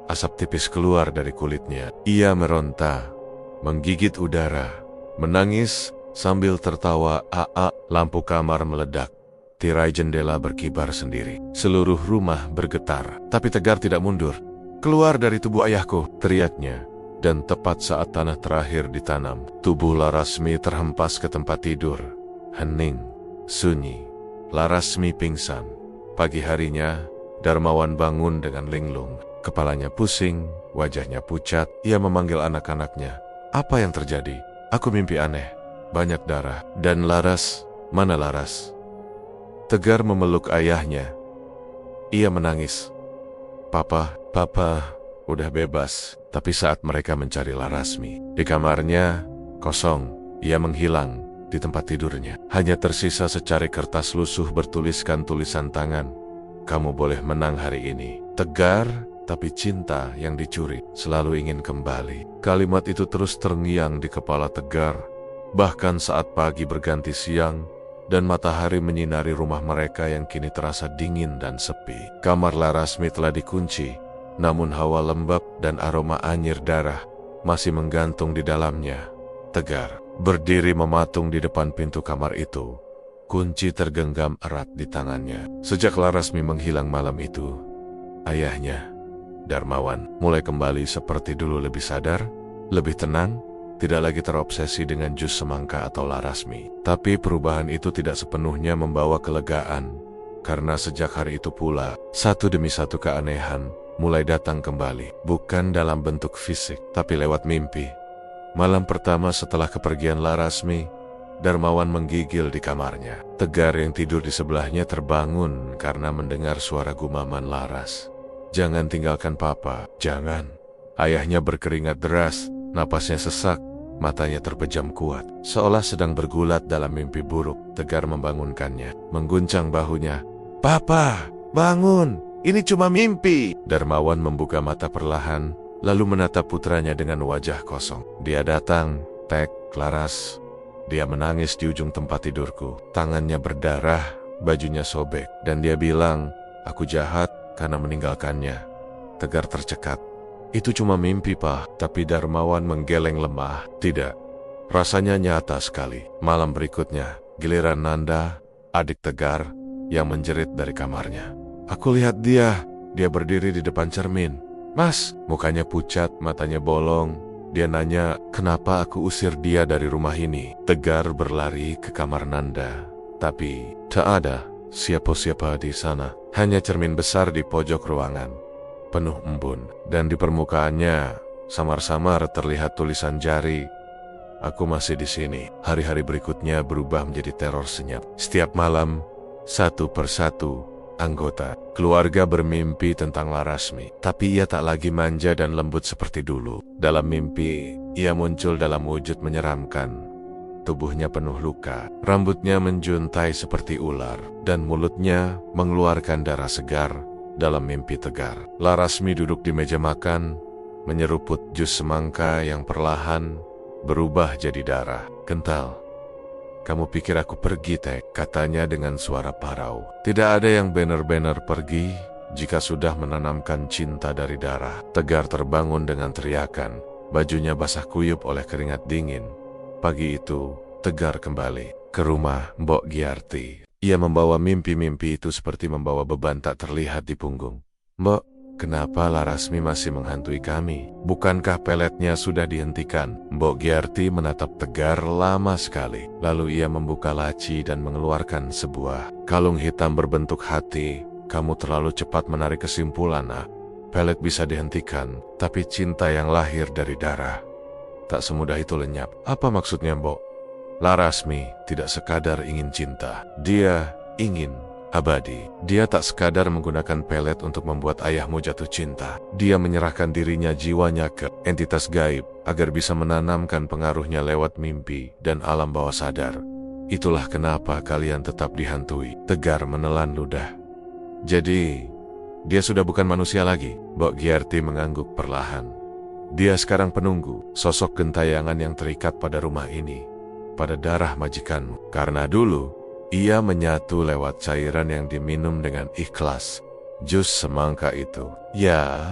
Asap tipis keluar dari kulitnya. Ia meronta, menggigit udara, menangis sambil tertawa. Lampu kamar meledak. Tirai jendela berkibar sendiri. Seluruh rumah bergetar. Tapi Tegar tidak mundur. "Keluar dari tubuh ayahku!" teriaknya. Dan tepat saat tanah terakhir ditanam, tubuh Larasmi terhempas ke tempat tidur. Hening, sunyi. Larasmi pingsan. Pagi harinya, Darmawan bangun dengan linglung. Kepalanya pusing, wajahnya pucat. Ia memanggil anak-anaknya. "Apa yang terjadi? Aku mimpi aneh. Banyak darah. Dan Laras, mana Laras?" Tegar memeluk ayahnya. Ia menangis. Papa, udah bebas." Tapi saat mereka mencari Larasmi, di kamarnya kosong. Ia menghilang di tempat tidurnya. Hanya tersisa secari kertas lusuh bertuliskan tulisan tangan. "Kamu boleh menang hari ini." Tegar, tapi cinta yang dicuri selalu ingin kembali. Kalimat itu terus terngiang di kepala Tegar. Bahkan saat pagi berganti siang dan matahari menyinari rumah mereka yang kini terasa dingin dan sepi. Kamar Larasmi telah dikunci, namun hawa lembab dan aroma anyir darah masih menggantung di dalamnya. Tegar berdiri mematung di depan pintu kamar itu. Kunci tergenggam erat di tangannya. Sejak Larasmi menghilang malam itu, ayahnya, Darmawan, mulai kembali seperti dulu, lebih sadar, lebih tenang, tidak lagi terobsesi dengan jus semangka atau Larasmi. Tapi perubahan itu tidak sepenuhnya membawa kelegaan, karena sejak hari itu pula, satu demi satu keanehan mulai datang kembali. Bukan dalam bentuk fisik, tapi lewat mimpi. Malam pertama setelah kepergian Larasmi, Darmawan menggigil di kamarnya. Tegar yang tidur di sebelahnya terbangun karena mendengar suara gumaman Laras. "Jangan tinggalkan Papa, jangan." Ayahnya berkeringat deras, napasnya sesak, matanya terpejam kuat. Seolah sedang bergulat dalam mimpi buruk. Tegar membangunkannya, mengguncang bahunya. "Papa, bangun! Ini cuma mimpi." Darmawan membuka mata perlahan, lalu menatap putranya dengan wajah kosong. "Dia datang, Tek, Laras." Dia menangis di ujung tempat tidurku. Tangannya berdarah, bajunya sobek. Dan dia bilang, "Aku jahat karena meninggalkannya." Tegar tercekat. "Itu cuma mimpi, Pak." Tapi Darmawan menggeleng lemah. "Tidak, rasanya nyata sekali." Malam berikutnya, giliran Nanda, adik Tegar, yang menjerit dari kamarnya. "Aku lihat dia berdiri di depan cermin. Mas!" Mukanya pucat, matanya bolong. Dia nanya, "Kenapa aku usir dia dari rumah ini?" Tegar berlari ke kamar Nanda. Tapi tak ada siapa-siapa di sana. Hanya cermin besar di pojok ruangan, penuh embun. Dan di permukaannya, samar-samar terlihat tulisan jari, "Aku masih di sini." Hari-hari berikutnya berubah menjadi teror senyap. Setiap malam, satu persatu anggota keluarga bermimpi tentang Larasmi. Tapi ia tak lagi manja dan lembut seperti dulu. Dalam mimpi, ia muncul dalam wujud menyeramkan. Tubuhnya penuh luka, rambutnya menjuntai seperti ular, dan mulutnya mengeluarkan darah segar. Dalam mimpi Tegar, Larasmi duduk di meja makan, menyeruput jus semangka yang perlahan berubah jadi darah kental. "Kamu pikir aku pergi, Tek?" katanya dengan suara parau. "Tidak ada yang benar-benar pergi jika sudah menanamkan cinta dari darah." Tegar terbangun dengan teriakan. Bajunya basah kuyup oleh keringat dingin. Pagi itu, Tegar kembali ke rumah Mbok Giarti. Ia membawa mimpi-mimpi itu seperti membawa beban tak terlihat di punggung. "Mbok, kenapa Larasmi masih menghantui kami? Bukankah peletnya sudah dihentikan?" Mbok Giarti menatap Tegar lama sekali. Lalu ia membuka laci dan mengeluarkan sebuah kalung hitam berbentuk hati. "Kamu terlalu cepat menarik kesimpulan, Nak. Pelet bisa dihentikan, tapi cinta yang lahir dari darah tak semudah itu lenyap." "Apa maksudnya, Mbok?" "Larasmi tidak sekadar ingin cinta. Dia ingin abadi. Dia tak sekadar menggunakan pelet untuk membuat ayahmu jatuh cinta. Dia menyerahkan dirinya, jiwanya ke entitas gaib agar bisa menanamkan pengaruhnya lewat mimpi dan alam bawah sadar. Itulah kenapa kalian tetap dihantui." Tegar menelan ludah. "Jadi, dia sudah bukan manusia lagi?" Mbok Giarti mengangguk perlahan. "Dia sekarang penunggu, sosok gentayangan yang terikat pada rumah ini, pada darah majikanmu. Karena dulu, ia menyatu lewat cairan yang diminum dengan ikhlas, jus semangka itu." "Ya,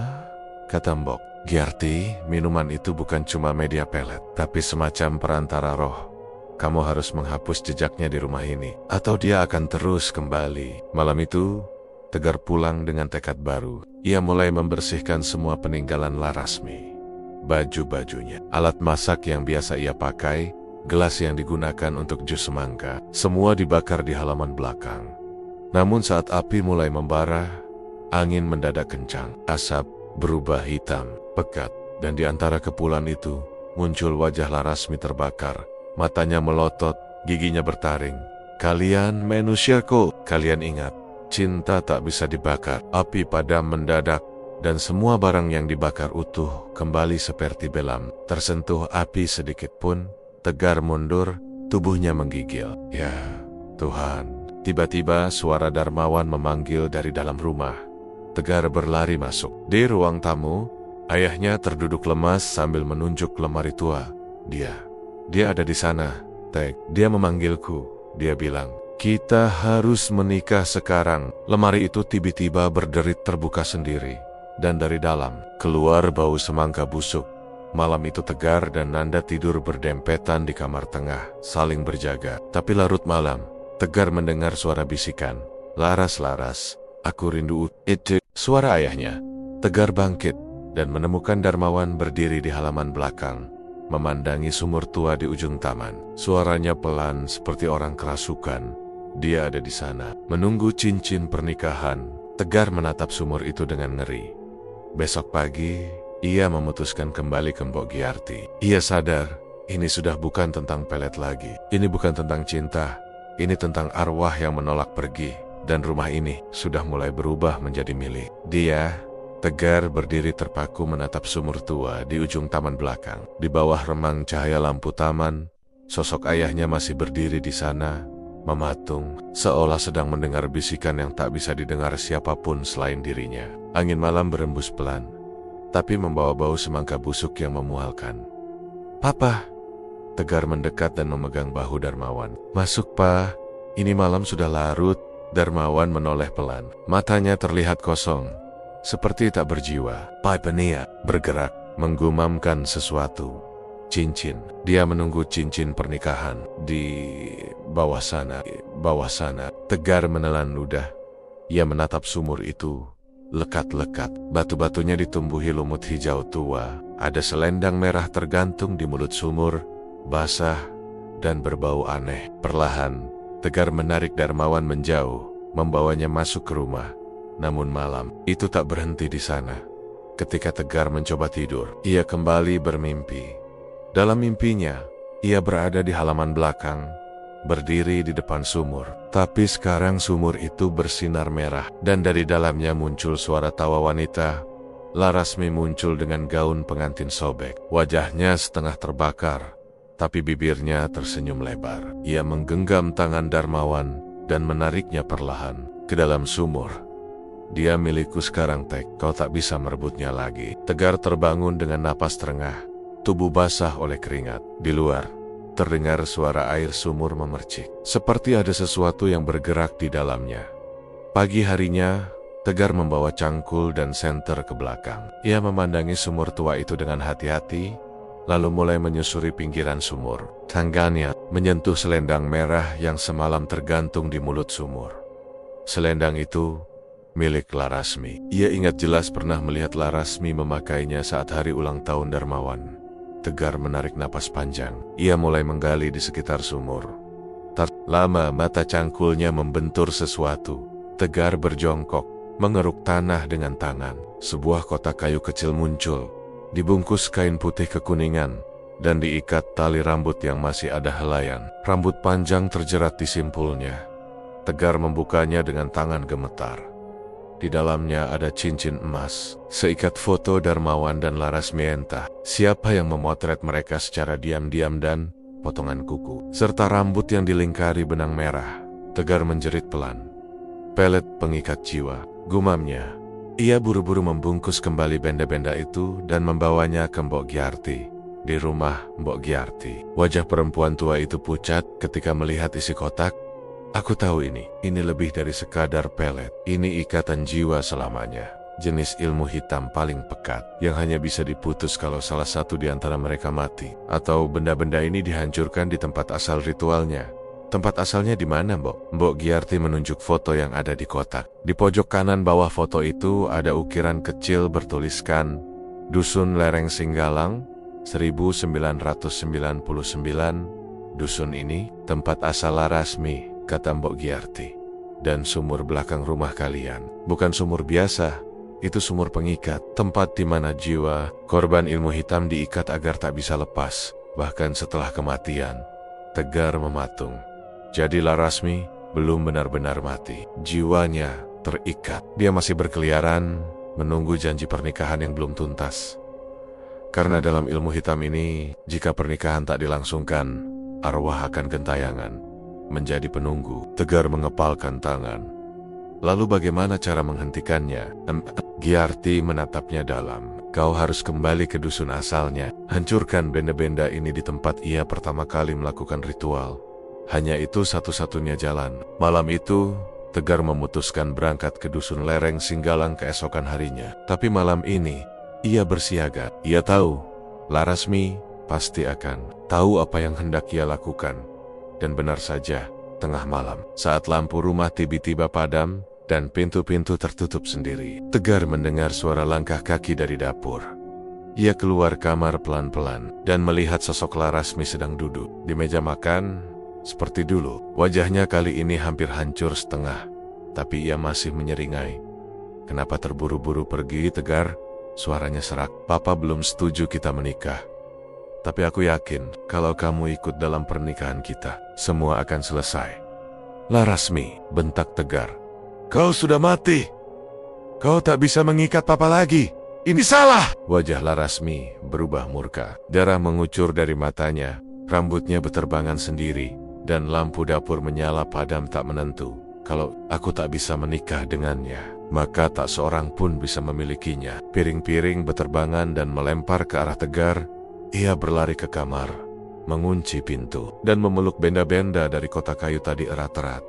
kata Mbok Giarti, minuman itu bukan cuma media pelet, tapi semacam perantara roh. Kamu harus menghapus jejaknya di rumah ini, atau dia akan terus kembali. Malam itu, Tegar pulang dengan tekad baru. Ia mulai membersihkan semua peninggalan Larasmi. Baju-bajunya, alat masak yang biasa ia pakai, gelas yang digunakan untuk jus semangka, semua dibakar di halaman belakang. Namun saat api mulai membara, angin mendadak kencang, asap berubah hitam, pekat, dan di antara kepulan itu, muncul wajah Larasmi terbakar. Matanya melotot, giginya bertaring. Kalian manusiaku, kalian ingat, cinta tak bisa dibakar. Api padam mendadak, dan semua barang yang dibakar utuh kembali seperti belam. Tersentuh api sedikit pun, Tegar mundur, tubuhnya menggigil. Ya, Tuhan. Tiba-tiba suara Darmawan memanggil dari dalam rumah. Tegar berlari masuk. Di ruang tamu, ayahnya terduduk lemas sambil menunjuk lemari tua. Dia ada di sana, Teg. Dia memanggilku. Dia bilang, kita harus menikah sekarang. Lemari itu tiba-tiba berderit terbuka sendiri. Dan dari dalam, keluar bau semangka busuk. Malam itu Tegar dan Nanda tidur berdempetan di kamar tengah, saling berjaga. Tapi larut malam, Tegar mendengar suara bisikan. Laras, aku rindu itu. Suara ayahnya. Tegar bangkit dan menemukan Darmawan berdiri di halaman belakang, memandangi sumur tua di ujung taman. Suaranya pelan seperti orang kerasukan. Dia ada di sana, menunggu cincin pernikahan. Tegar menatap sumur itu dengan ngeri. Besok pagi, ia memutuskan kembali ke Mbok Giarti. Ia sadar, ini sudah bukan tentang pelet lagi. Ini bukan tentang cinta. Ini tentang arwah yang menolak pergi. Dan rumah ini sudah mulai berubah menjadi milik dia. Tegar berdiri terpaku menatap sumur tua di ujung taman belakang. Di bawah remang cahaya lampu taman, sosok ayahnya masih berdiri di sana, mematung, seolah sedang mendengar bisikan yang tak bisa didengar siapapun selain dirinya. Angin malam berembus pelan, tapi membawa bau semangka busuk yang memualkan. Papa! Tegar mendekat dan memegang bahu Darmawan. Masuk, Pa. Ini malam sudah larut. Darmawan menoleh pelan. Matanya terlihat kosong, seperti tak berjiwa. Paipenia bergerak, menggumamkan sesuatu. Cincin. Dia menunggu cincin pernikahan. Di bawah sana. Tegar menelan ludah. Ia menatap sumur itu. Lekat-lekat. Batu-batunya ditumbuhi lumut hijau tua. Ada selendang merah tergantung di mulut sumur, basah dan berbau aneh. Perlahan, Tegar menarik Darmawan menjauh, membawanya masuk ke rumah. Namun malam itu tak berhenti di sana. Ketika Tegar mencoba tidur, ia kembali bermimpi. Dalam mimpinya, ia berada di halaman belakang, berdiri di depan sumur. Tapi sekarang sumur itu bersinar merah, dan dari dalamnya muncul suara tawa wanita. Larasmi muncul dengan gaun pengantin sobek. Wajahnya setengah terbakar, tapi bibirnya tersenyum lebar. Ia menggenggam tangan Darmawan dan menariknya perlahan ke dalam sumur. Dia milikku sekarang, Tek. Kau tak bisa merebutnya lagi. Tegar terbangun dengan napas terengah, tubuh basah oleh keringat. Di luar, terdengar suara air sumur memercik, seperti ada sesuatu yang bergerak di dalamnya. Pagi harinya, Tegar membawa cangkul dan senter ke belakang. Ia memandangi sumur tua itu dengan hati-hati, lalu mulai menyusuri pinggiran sumur. Tangannya menyentuh selendang merah yang semalam tergantung di mulut sumur. Selendang itu milik Larasmi. Ia ingat jelas pernah melihat Larasmi memakainya saat hari ulang tahun Darmawan. Tegar menarik napas panjang. Ia mulai menggali di sekitar sumur. Tak lama mata cangkulnya membentur sesuatu. Tegar berjongkok, mengeruk tanah dengan tangan. Sebuah kotak kayu kecil muncul, dibungkus kain putih kekuningan, dan diikat tali rambut yang masih ada helaian. Rambut panjang terjerat di simpulnya. Tegar membukanya dengan tangan gemetar. Di dalamnya ada cincin emas, seikat foto Darmawan dan Larasmi. Entah siapa yang memotret mereka secara diam-diam, dan potongan kuku, serta rambut yang dilingkari benang merah. Tegar menjerit pelan. Pelet pengikat jiwa, gumamnya. Ia buru-buru membungkus kembali benda-benda itu dan membawanya ke Mbok Giarti. Di rumah Mbok Giarti, wajah perempuan tua itu pucat ketika melihat isi kotak. Aku tahu ini lebih dari sekadar pelet. Ini ikatan jiwa selamanya. jenis ilmu hitam paling pekat yang hanya bisa diputus kalau salah satu di antara mereka mati, atau benda-benda ini dihancurkan di tempat asal ritualnya. Tempat asalnya di mana, Mbok? Mbok Giarti menunjuk foto yang ada di kotak. Di pojok kanan bawah foto itu ada ukiran kecil bertuliskan Dusun Lereng Singgalang 1999. Dusun ini tempat asal Larasmi, kata Mbok Giarti. Dan sumur belakang rumah kalian bukan sumur biasa, itu sumur pengikat, tempat di mana jiwa korban ilmu hitam diikat agar tak bisa lepas, bahkan setelah kematian. Tegar mematung. Jadi Larasmi belum benar-benar mati, jiwanya terikat. Dia masih berkeliaran, menunggu janji pernikahan yang belum tuntas. Karena dalam ilmu hitam ini, jika pernikahan tak dilangsungkan, arwah akan gentayangan, menjadi penunggu. Tegar mengepalkan tangan. Lalu bagaimana cara menghentikannya? Giarti menatapnya dalam. Kau harus kembali ke dusun asalnya. Hancurkan benda-benda ini di tempat ia pertama kali melakukan ritual. Hanya itu satu-satunya jalan. Malam itu, Tegar memutuskan berangkat ke dusun Lereng Singgalang keesokan harinya. Tapi malam ini, ia bersiaga. Ia tahu, Larasmi pasti akan tahu apa yang hendak ia lakukan. Dan benar saja, tengah malam, saat lampu rumah tiba-tiba padam dan pintu-pintu tertutup sendiri, Tegar mendengar suara langkah kaki dari dapur. Ia keluar kamar pelan-pelan dan melihat sosok Larasmi sedang duduk di meja makan. Seperti dulu, wajahnya kali ini hampir hancur setengah, tapi ia masih menyeringai. Kenapa terburu-buru pergi, Tegar? Suaranya serak. Papa belum setuju kita menikah. Tapi aku yakin, kalau kamu ikut dalam pernikahan kita, semua akan selesai. Larasmi, bentak Tegar. Kau sudah mati. Kau tak bisa mengikat Papa lagi. Ini salah! Wajah Larasmi berubah murka. Darah mengucur dari matanya, rambutnya beterbangan sendiri, dan lampu dapur menyala padam tak menentu. Kalau aku tak bisa menikah dengannya, maka tak seorang pun bisa memilikinya. Piring-piring beterbangan dan melempar ke arah Tegar. Ia berlari ke kamar, mengunci pintu, dan memeluk benda-benda dari kotak kayu tadi erat-erat.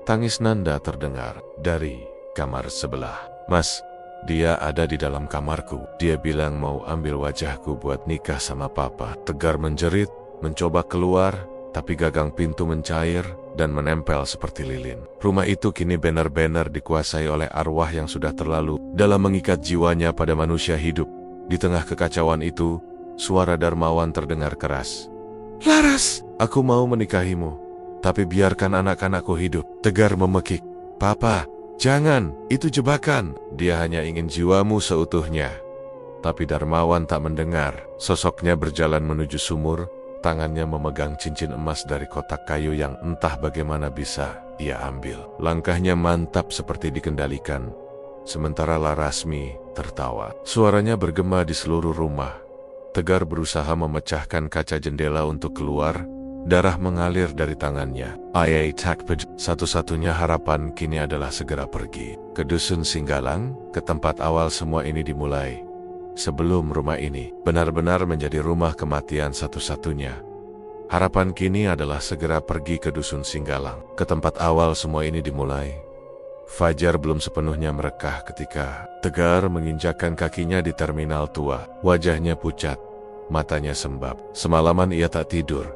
Tangis Nanda terdengar dari kamar sebelah. Mas, dia ada di dalam kamarku. Dia bilang mau ambil wajahku buat nikah sama Papa. Tegar menjerit, mencoba keluar, tapi gagang pintu mencair dan menempel seperti lilin. Rumah itu kini benar-benar dikuasai oleh arwah yang sudah terlalu dalam mengikat jiwanya pada manusia hidup. Di tengah kekacauan itu, suara Darmawan terdengar keras. Laras, aku mau menikahimu, tapi biarkan anak-anakku hidup. Tegar memekik. Papa, jangan, itu jebakan. Dia hanya ingin jiwamu seutuhnya. Tapi Darmawan tak mendengar. Sosoknya berjalan menuju sumur. Tangannya memegang cincin emas dari kotak kayu yang entah bagaimana bisa ia ambil. Langkahnya mantap seperti dikendalikan. Sementara Larasmi tertawa. Suaranya bergema di seluruh rumah. Tegar berusaha memecahkan kaca jendela untuk keluar. Darah mengalir dari tangannya. Ayai Takped, satu-satunya harapan kini adalah segera pergi ke dusun Singgalang, ke tempat awal semua ini dimulai. Sebelum rumah ini benar-benar menjadi rumah kematian satu-satunya. Harapan kini adalah segera pergi ke dusun Singgalang, ke tempat awal semua ini dimulai. Fajar belum sepenuhnya merekah ketika Tegar menginjakkan kakinya di terminal tua. Wajahnya pucat, matanya sembab. Semalaman ia tak tidur,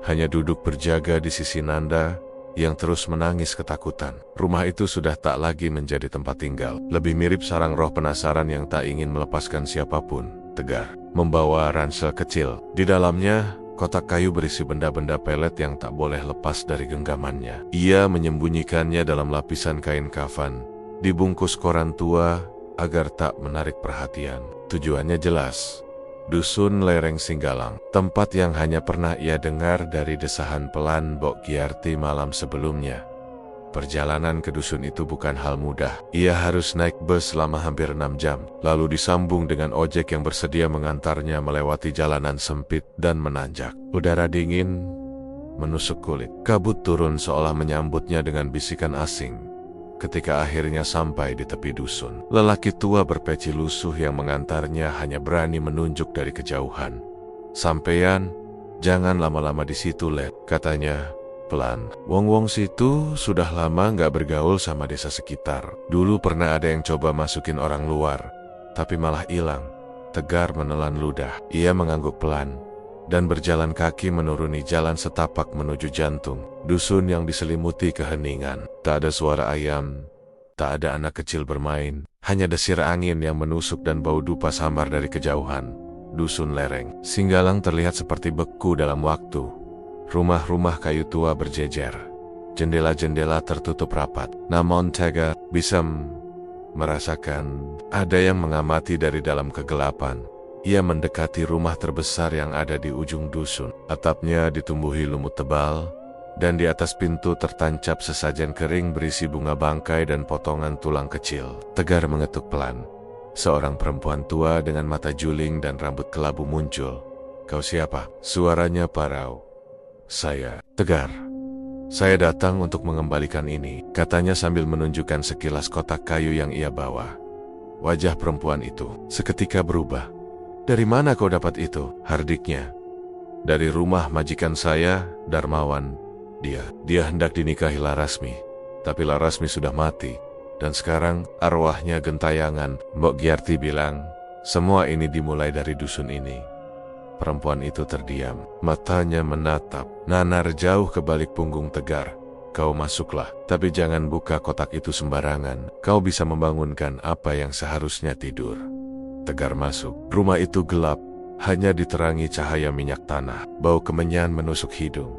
hanya duduk berjaga di sisi Nanda yang terus menangis ketakutan. Rumah itu sudah tak lagi menjadi tempat tinggal. Lebih mirip sarang roh penasaran yang tak ingin melepaskan siapapun. Tegar membawa ransel kecil. Di dalamnya, kotak kayu berisi benda-benda pelet yang tak boleh lepas dari genggamannya. Ia menyembunyikannya dalam lapisan kain kafan, dibungkus koran tua agar tak menarik perhatian. Tujuannya jelas. Dusun Lereng Singgalang, tempat yang hanya pernah ia dengar dari desahan pelan Mbok Giarti malam sebelumnya. Perjalanan ke dusun itu bukan hal mudah. Ia harus naik bus selama hampir 6 jam, lalu disambung dengan ojek yang bersedia mengantarnya melewati jalanan sempit dan menanjak. Udara dingin menusuk kulit. Kabut turun seolah menyambutnya dengan bisikan asing. Ketika akhirnya sampai di tepi dusun, lelaki tua berpeci lusuh yang mengantarnya hanya berani menunjuk dari kejauhan. Sampean, jangan lama-lama di situ, Led, katanya, pelan. Wong-wong situ sudah lama nggak bergaul sama desa sekitar. Dulu pernah ada yang coba masukin orang luar, tapi malah hilang. Tegar menelan ludah. Ia mengangguk pelan dan berjalan kaki menuruni jalan setapak menuju jantung dusun yang diselimuti keheningan. Tak ada suara ayam, tak ada anak kecil bermain, hanya desir angin yang menusuk dan bau dupa samar dari kejauhan. Dusun lereng. Singgalang terlihat seperti beku dalam waktu. Rumah-rumah kayu tua berjejer. Jendela-jendela tertutup rapat. Namun Tegar bisa merasakan ada yang mengamati dari dalam kegelapan. Ia mendekati rumah terbesar yang ada di ujung dusun. Atapnya ditumbuhi lumut tebal, dan di atas pintu tertancap sesajen kering berisi bunga bangkai dan potongan tulang kecil. Tegar mengetuk pelan. Seorang perempuan tua dengan mata juling dan rambut kelabu muncul. "Kau siapa?" Suaranya parau. "Saya, Tegar. Saya datang untuk mengembalikan ini," katanya sambil menunjukkan sekilas kotak kayu yang ia bawa. Wajah perempuan itu seketika berubah. "Dari mana kau dapat itu?" hardiknya. "Dari rumah majikan saya, Darmawan. Dia hendak dinikahi Larasmi, tapi Larasmi sudah mati. Dan sekarang arwahnya gentayangan." Mbok Giarti bilang, semua ini dimulai dari dusun ini. Perempuan itu terdiam, matanya menatap, nanar jauh ke balik punggung Tegar. "Kau masuklah, tapi jangan buka kotak itu sembarangan. Kau bisa membangunkan apa yang seharusnya tidur." Tegar masuk. Rumah itu gelap, hanya diterangi cahaya minyak tanah. Bau kemenyan menusuk hidung.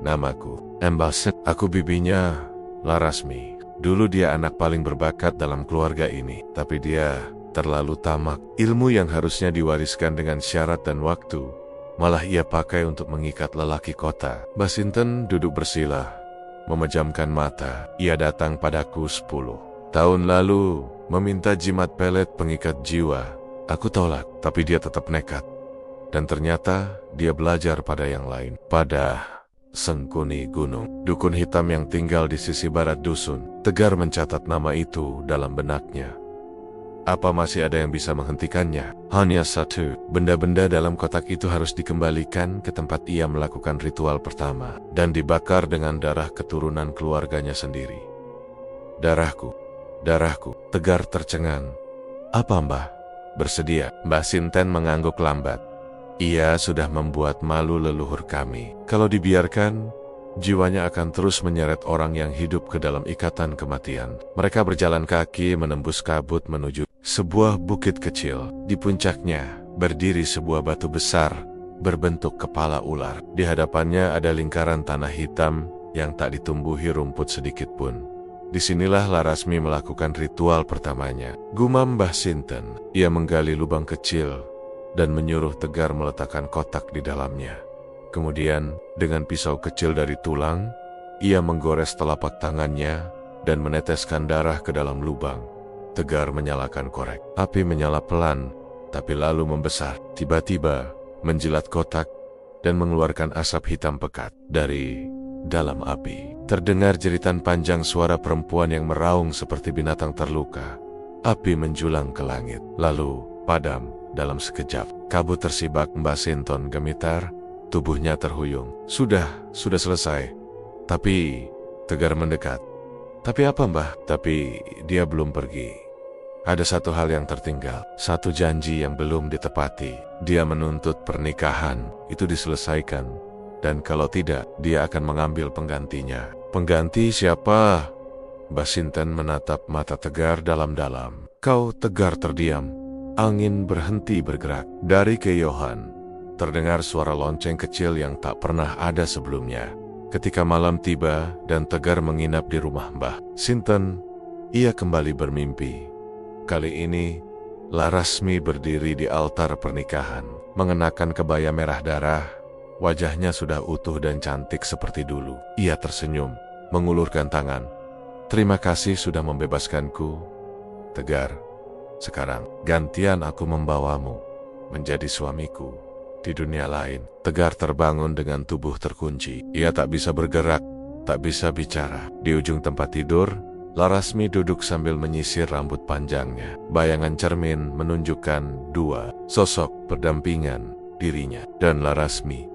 "Namaku Embalset. Aku bibinya Larasmi. Dulu dia anak paling berbakat dalam keluarga ini, tapi dia terlalu tamak. Ilmu yang harusnya diwariskan dengan syarat dan waktu, malah ia pakai untuk mengikat lelaki kota." Basinten duduk bersila, memejamkan mata. "Ia datang padaku 10 tahun lalu, meminta jimat pelet pengikat jiwa. Aku tolak, tapi dia tetap nekat. Dan ternyata dia belajar pada yang lain, pada Sengkuni Gunung, dukun hitam yang tinggal di sisi barat dusun." Tegar mencatat nama itu dalam benaknya. Apa masih ada yang bisa menghentikannya? Hanya satu. Benda-benda dalam kotak itu harus dikembalikan ke tempat ia melakukan ritual pertama, dan dibakar dengan darah keturunan keluarganya sendiri. Darahku. Tegar tercengang. "Apa Mbah? Bersedia?" Mbah Sinten mengangguk lambat. "Ia sudah membuat malu leluhur kami. Kalau dibiarkan, jiwanya akan terus menyeret orang yang hidup ke dalam ikatan kematian." Mereka berjalan kaki menembus kabut menuju sebuah bukit kecil. Di puncaknya berdiri sebuah batu besar berbentuk kepala ular. Di hadapannya ada lingkaran tanah hitam yang tak ditumbuhi rumput sedikit pun. Disinilah Larasmi melakukan ritual pertamanya. Gumam Mbah Sinten. Ia menggali lubang kecil dan menyuruh Tegar meletakkan kotak di dalamnya. Kemudian, dengan pisau kecil dari tulang, ia menggores telapak tangannya dan meneteskan darah ke dalam lubang. Tegar menyalakan korek. Api menyala pelan, tapi lalu membesar. Tiba-tiba, menjilat kotak dan mengeluarkan asap hitam pekat. Dari dalam api, terdengar jeritan panjang suara perempuan yang meraung seperti binatang terluka. Api menjulang ke langit, lalu padam dalam sekejap. Kabut tersibak. Mbah Sinten gemitar, tubuhnya terhuyung. Sudah selesai." Tapi Tegar mendekat. "Tapi apa Mbah?" Tapi dia belum pergi. Ada satu hal yang tertinggal, satu janji yang belum ditepati. Dia menuntut pernikahan itu diselesaikan, dan kalau tidak, dia akan mengambil penggantinya. "Pengganti siapa?" Mbah Sinten menatap mata Tegar dalam-dalam. "Kau?" Tegar terdiam. Angin berhenti bergerak. Dari kejauhan terdengar suara lonceng kecil yang tak pernah ada sebelumnya. Ketika malam tiba dan Tegar menginap di rumah Mbah Sinten, ia kembali bermimpi. Kali ini, Larasmi berdiri di altar pernikahan, mengenakan kebaya merah darah. Wajahnya sudah utuh dan cantik seperti dulu. Ia tersenyum, mengulurkan tangan. "Terima kasih sudah membebaskanku, Tegar. Sekarang, gantian aku membawamu menjadi suamiku di dunia lain." Tegar terbangun dengan tubuh terkunci. Ia tak bisa bergerak, tak bisa bicara. Di ujung tempat tidur, Larasmi duduk sambil menyisir rambut panjangnya. Bayangan cermin menunjukkan dua sosok berdampingan, dirinya dan Larasmi.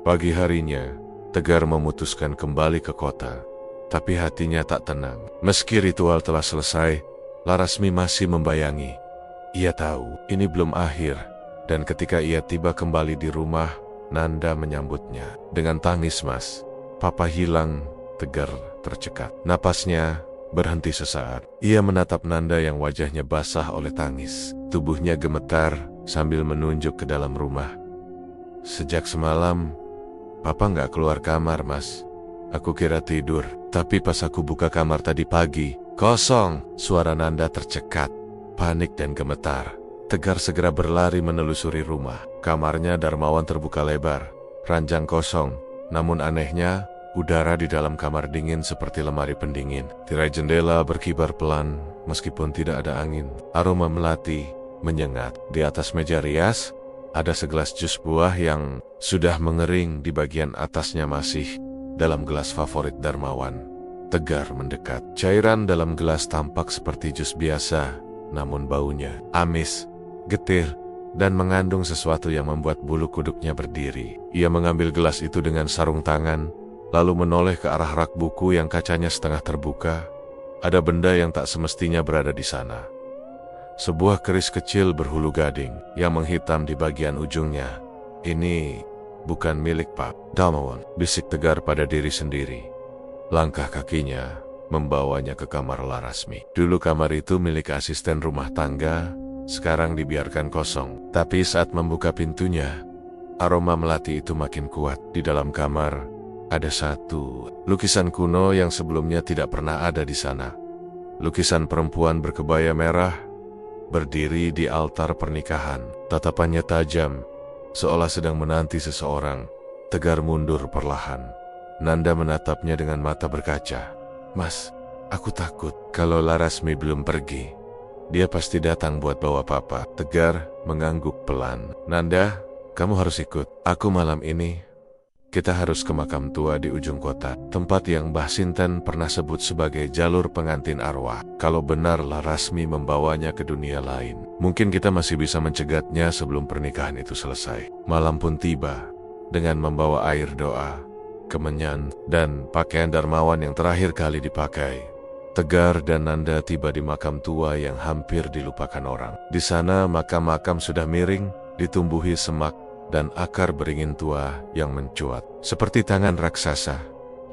Pagi harinya, Tegar memutuskan kembali ke kota, tapi hatinya tak tenang. Meski ritual telah selesai, Larasmi masih membayangi. Ia tahu ini belum akhir, dan ketika ia tiba kembali di rumah, Nanda menyambutnya dengan tangis. "Mas, Papa hilang." Tegar tercekat. Napasnya berhenti sesaat. Ia menatap Nanda yang wajahnya basah oleh tangis. Tubuhnya gemetar sambil menunjuk ke dalam rumah. "Sejak semalam, Papa nggak keluar kamar, Mas. Aku kira tidur, tapi pas aku buka kamar tadi pagi, kosong." Suara Nanda tercekat, panik dan gemetar. Tegar segera berlari menelusuri rumah. Kamarnya Darmawan terbuka lebar, ranjang kosong. Namun anehnya, udara di dalam kamar dingin seperti lemari pendingin. Tirai jendela berkibar pelan, meskipun tidak ada angin. Aroma melati menyengat. Di atas meja rias, ada segelas jus buah yang sudah mengering, di bagian atasnya masih dalam gelas favorit Darmawan. Tegar mendekat. Cairan dalam gelas tampak seperti jus biasa, namun baunya amis, getir, dan mengandung sesuatu yang membuat bulu kuduknya berdiri. Ia mengambil gelas itu dengan sarung tangan, lalu menoleh ke arah rak buku yang kacanya setengah terbuka. Ada benda yang tak semestinya berada di sana. Sebuah keris kecil berhulu gading yang menghitam di bagian ujungnya. "Ini bukan milik Pak Darmawan," bisik Tegar pada diri sendiri. Langkah kakinya membawanya ke kamar Larasmi. Dulu kamar itu milik asisten rumah tangga, sekarang dibiarkan kosong. Tapi saat membuka pintunya, aroma melati itu makin kuat. Di dalam kamar ada satu lukisan kuno yang sebelumnya tidak pernah ada di sana. Lukisan perempuan berkebaya merah berdiri di altar pernikahan. Tatapannya tajam, seolah sedang menanti seseorang. Tegar mundur perlahan. Nanda menatapnya dengan mata berkaca. "Mas, aku takut kalau Larasmi belum pergi. Dia pasti datang buat bawa Papa." Tegar mengangguk pelan. "Nanda, kamu harus ikut. Aku malam ini. Kita harus ke makam tua di ujung kota, tempat yang Mbah Sinten pernah sebut sebagai jalur pengantin arwah. Kalau benar Larasmi membawanya ke dunia lain, mungkin kita masih bisa mencegatnya sebelum pernikahan itu selesai." Malam pun tiba, dengan membawa air doa, kemenyan, dan pakaian Darmawan yang terakhir kali dipakai. Tegar dan Nanda tiba di makam tua yang hampir dilupakan orang. Di sana makam-makam sudah miring, ditumbuhi semak dan akar beringin tua yang mencuat seperti tangan raksasa.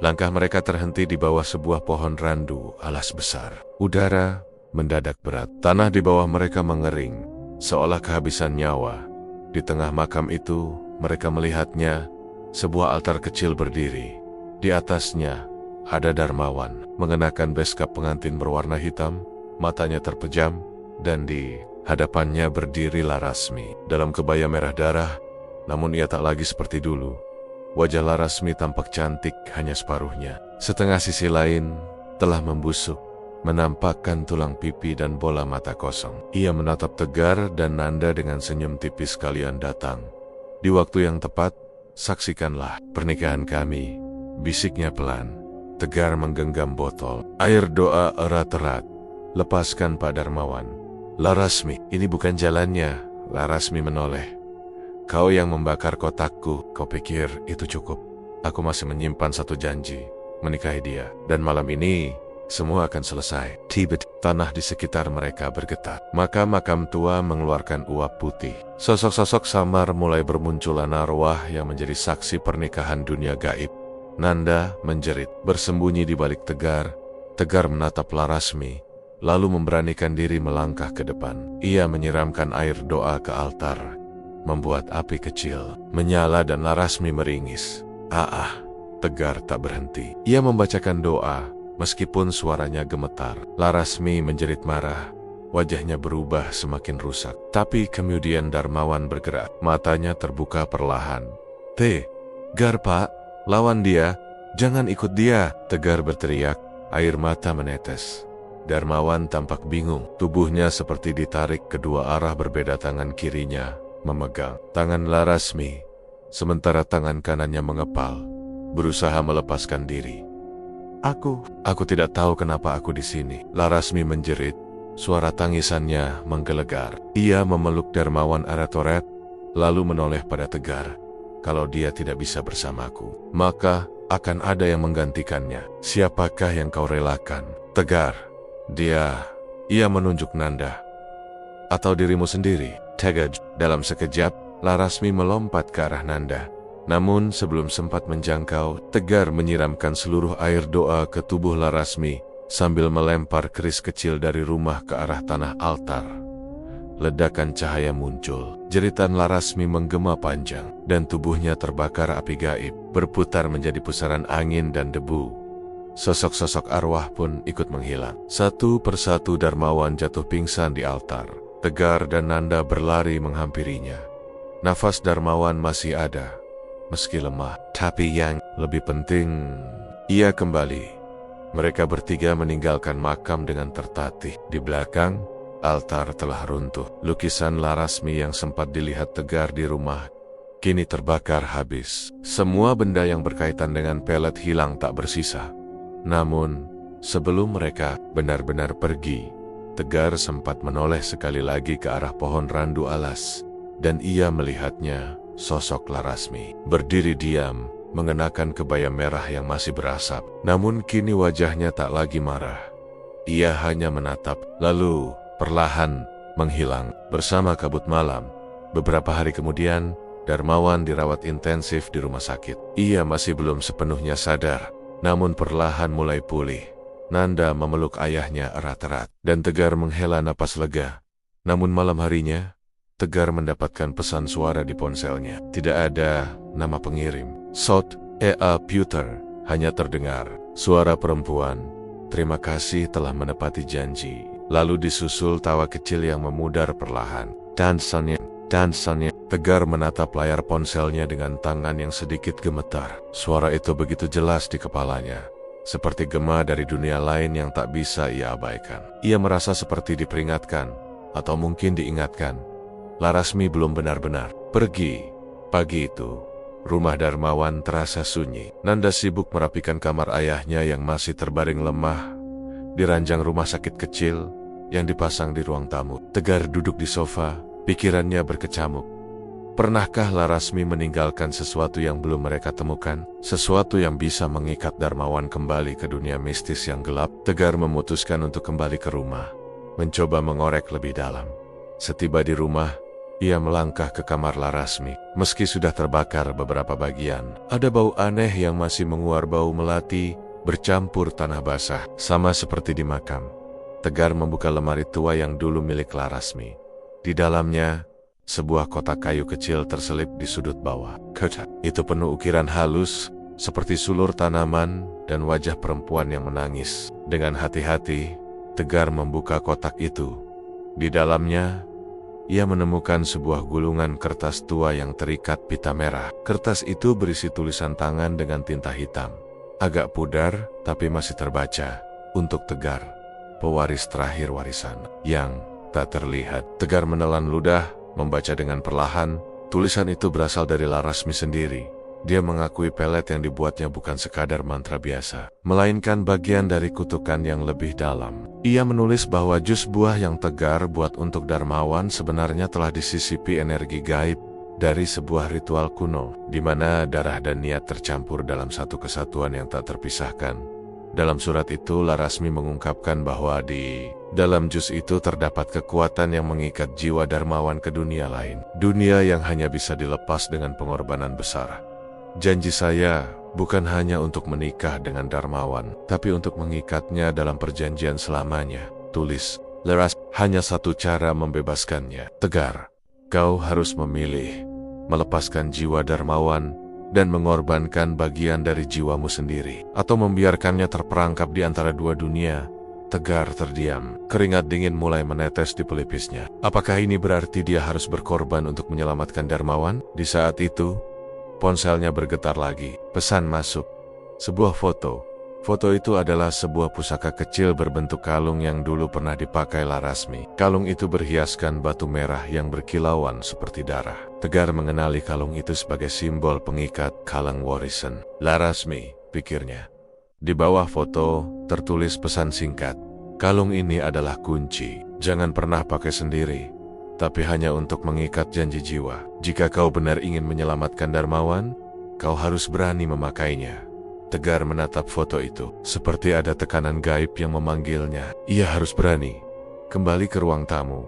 Langkah mereka terhenti di bawah sebuah pohon randu alas besar. Udara mendadak berat. Tanah di bawah mereka mengering, seolah kehabisan nyawa. Di tengah makam itu, mereka melihatnya sebuah altar kecil berdiri. Di atasnya ada Darmawan, mengenakan beskap pengantin berwarna hitam, matanya terpejam, dan di hadapannya berdiri Larasmi dalam kebaya merah darah. Namun ia tak lagi seperti dulu. Wajah Larasmi tampak cantik hanya separuhnya. Setengah sisi lain telah membusuk, menampakkan tulang pipi dan bola mata kosong. Ia menatap Tegar dan Nanda dengan senyum tipis. "Kalian datang di waktu yang tepat. Saksikanlah pernikahan kami," bisiknya pelan. Tegar menggenggam botol. Air doa erat-erat. "Lepaskan Pak Darmawan." "Larasmi, ini bukan jalannya." Larasmi menoleh. "Kau yang membakar kotakku, kau pikir itu cukup? Aku masih menyimpan satu janji, menikahi dia. Dan malam ini, semua akan selesai." Tiba-tiba tanah di sekitar mereka bergetar. Makam-makam tua mengeluarkan uap putih. Sosok-sosok samar mulai bermunculan, arwah yang menjadi saksi pernikahan dunia gaib. Nanda menjerit, bersembunyi di balik Tegar. Tegar menatap Larasmi, lalu memberanikan diri melangkah ke depan. Ia menyiramkan air doa ke altar, membuat api kecil menyala dan Larasmi meringis. Tegar tak berhenti. Ia membacakan doa, meskipun suaranya gemetar. Larasmi menjerit marah. Wajahnya berubah semakin rusak. Tapi kemudian Darmawan bergerak. Matanya terbuka perlahan. "Tegar, Pak, lawan dia. Jangan ikut dia!" Tegar berteriak. Air mata menetes. Darmawan tampak bingung. Tubuhnya seperti ditarik kedua arah. Berbeda tangan kirinya memegang tangan Larasmi, sementara tangan kanannya mengepal, berusaha melepaskan diri. Aku tidak tahu kenapa aku di sini." Larasmi menjerit. Suara tangisannya menggelegar. Ia memeluk Darmawan erat-erat, lalu menoleh pada Tegar. kalau dia tidak bisa bersamaku, maka akan ada yang menggantikannya. Siapakah yang kau relakan? Tegar. Ia menunjuk Nanda. Atau dirimu sendiri? Tegar. Dalam sekejap, Larasmi melompat ke arah Nanda. Namun sebelum sempat menjangkau, Tegar menyiramkan seluruh air doa ke tubuh Larasmi sambil melempar keris kecil dari rumah ke arah tanah altar. Ledakan cahaya muncul, jeritan Larasmi menggema panjang, dan tubuhnya terbakar api gaib, berputar menjadi pusaran angin dan debu. Sosok-sosok arwah pun ikut menghilang. Satu persatu Darmawan jatuh pingsan di altar. Tegar dan Nanda berlari menghampirinya. Nafas Darmawan masih ada, meski lemah. Tapi yang lebih penting, ia kembali. Mereka bertiga meninggalkan makam dengan tertatih. Di belakang, altar telah runtuh. Lukisan Larasmi yang sempat dilihat Tegar di rumah kini terbakar habis. Semua benda yang berkaitan dengan pelet hilang tak bersisa. Namun, sebelum mereka benar-benar pergi, Tegar sempat menoleh sekali lagi ke arah pohon randu alas, dan ia melihatnya, sosok Larasmi, berdiri diam, mengenakan kebaya merah yang masih berasap. Namun kini wajahnya tak lagi marah. Ia hanya menatap, lalu perlahan menghilang bersama kabut malam. Beberapa hari kemudian, Darmawan dirawat intensif di rumah sakit. Ia masih belum sepenuhnya sadar, namun perlahan mulai pulih. Nanda memeluk ayahnya erat-erat, dan Tegar menghela napas lega. Namun malam harinya, Tegar mendapatkan pesan suara di ponselnya. Tidak ada nama pengirim. Sot Ea Puter, hanya terdengar suara perempuan. Terima kasih telah menepati janji. Lalu disusul tawa kecil yang memudar perlahan. Dan Sonia. Tegar menatap layar ponselnya dengan tangan yang sedikit gemetar. Suara itu begitu jelas di kepalanya, seperti gema dari dunia lain yang tak bisa ia abaikan. Ia merasa seperti diperingatkan, atau mungkin diingatkan. Larasmi belum benar-benar pergi. Pagi itu, rumah Darmawan terasa sunyi. Nanda sibuk merapikan kamar ayahnya yang masih terbaring lemah di ranjang rumah sakit kecil yang dipasang di ruang tamu. Tegar duduk di sofa, pikirannya berkecamuk. Pernahkah Larasmi meninggalkan sesuatu yang belum mereka temukan? Sesuatu yang bisa mengikat Darmawan kembali ke dunia mistis yang gelap? Tegar memutuskan untuk kembali ke rumah, mencoba mengorek lebih dalam. Setiba di rumah, ia melangkah ke kamar Larasmi. Meski sudah terbakar beberapa bagian, ada bau aneh yang masih menguar, bau melati bercampur tanah basah, sama seperti di makam. Tegar membuka lemari tua yang dulu milik Larasmi. Di dalamnya, sebuah kotak kayu kecil terselip di sudut bawah. Kotak itu penuh ukiran halus, seperti sulur tanaman dan wajah perempuan yang menangis. Dengan hati-hati, Tegar membuka kotak itu. Di dalamnya, ia menemukan sebuah gulungan kertas tua yang terikat pita merah. Kertas itu berisi tulisan tangan dengan tinta hitam. Agak pudar, tapi masih terbaca. Untuk Tegar, pewaris terakhir warisan yang tak terlihat. Tegar menelan ludah, membaca dengan perlahan. Tulisan itu berasal dari Larasmi sendiri. Dia mengakui pelet yang dibuatnya bukan sekadar mantra biasa, melainkan bagian dari kutukan yang lebih dalam. Ia menulis bahwa jus buah yang Tegar buat untuk Darmawan sebenarnya telah disisipi energi gaib dari sebuah ritual kuno, di mana darah dan niat tercampur dalam satu kesatuan yang tak terpisahkan. Dalam surat itu, Larasmi mengungkapkan bahwa di dalam jus itu terdapat kekuatan yang mengikat jiwa Darmawan ke dunia lain. Dunia yang hanya bisa dilepas dengan pengorbanan besar. Janji saya bukan hanya untuk menikah dengan Darmawan, tapi untuk mengikatnya dalam perjanjian selamanya. Tulis Laras. Hanya satu cara membebaskannya. Tegar, kau harus memilih melepaskan jiwa Darmawan dan mengorbankan bagian dari jiwamu sendiri, atau membiarkannya terperangkap di antara dua dunia. Tegar terdiam, keringat dingin mulai menetes di pelipisnya. Apakah ini berarti dia harus berkorban untuk menyelamatkan Darmawan? Di saat itu, ponselnya bergetar lagi. Pesan masuk. Sebuah foto. Foto itu adalah sebuah pusaka kecil berbentuk kalung yang dulu pernah dipakai Larasmi. Kalung itu berhiaskan batu merah yang berkilauan seperti darah. Tegar mengenali kalung itu sebagai simbol pengikat kaleng warisan Larasmi, pikirnya. Di bawah foto tertulis pesan singkat. Kalung ini adalah kunci. Jangan pernah pakai sendiri. tapi hanya untuk mengikat janji jiwa. Jika kau benar ingin menyelamatkan Darmawan, kau harus berani memakainya. Tegar menatap foto itu, seperti ada tekanan gaib yang memanggilnya. Ia harus berani. Kembali ke ruang tamu,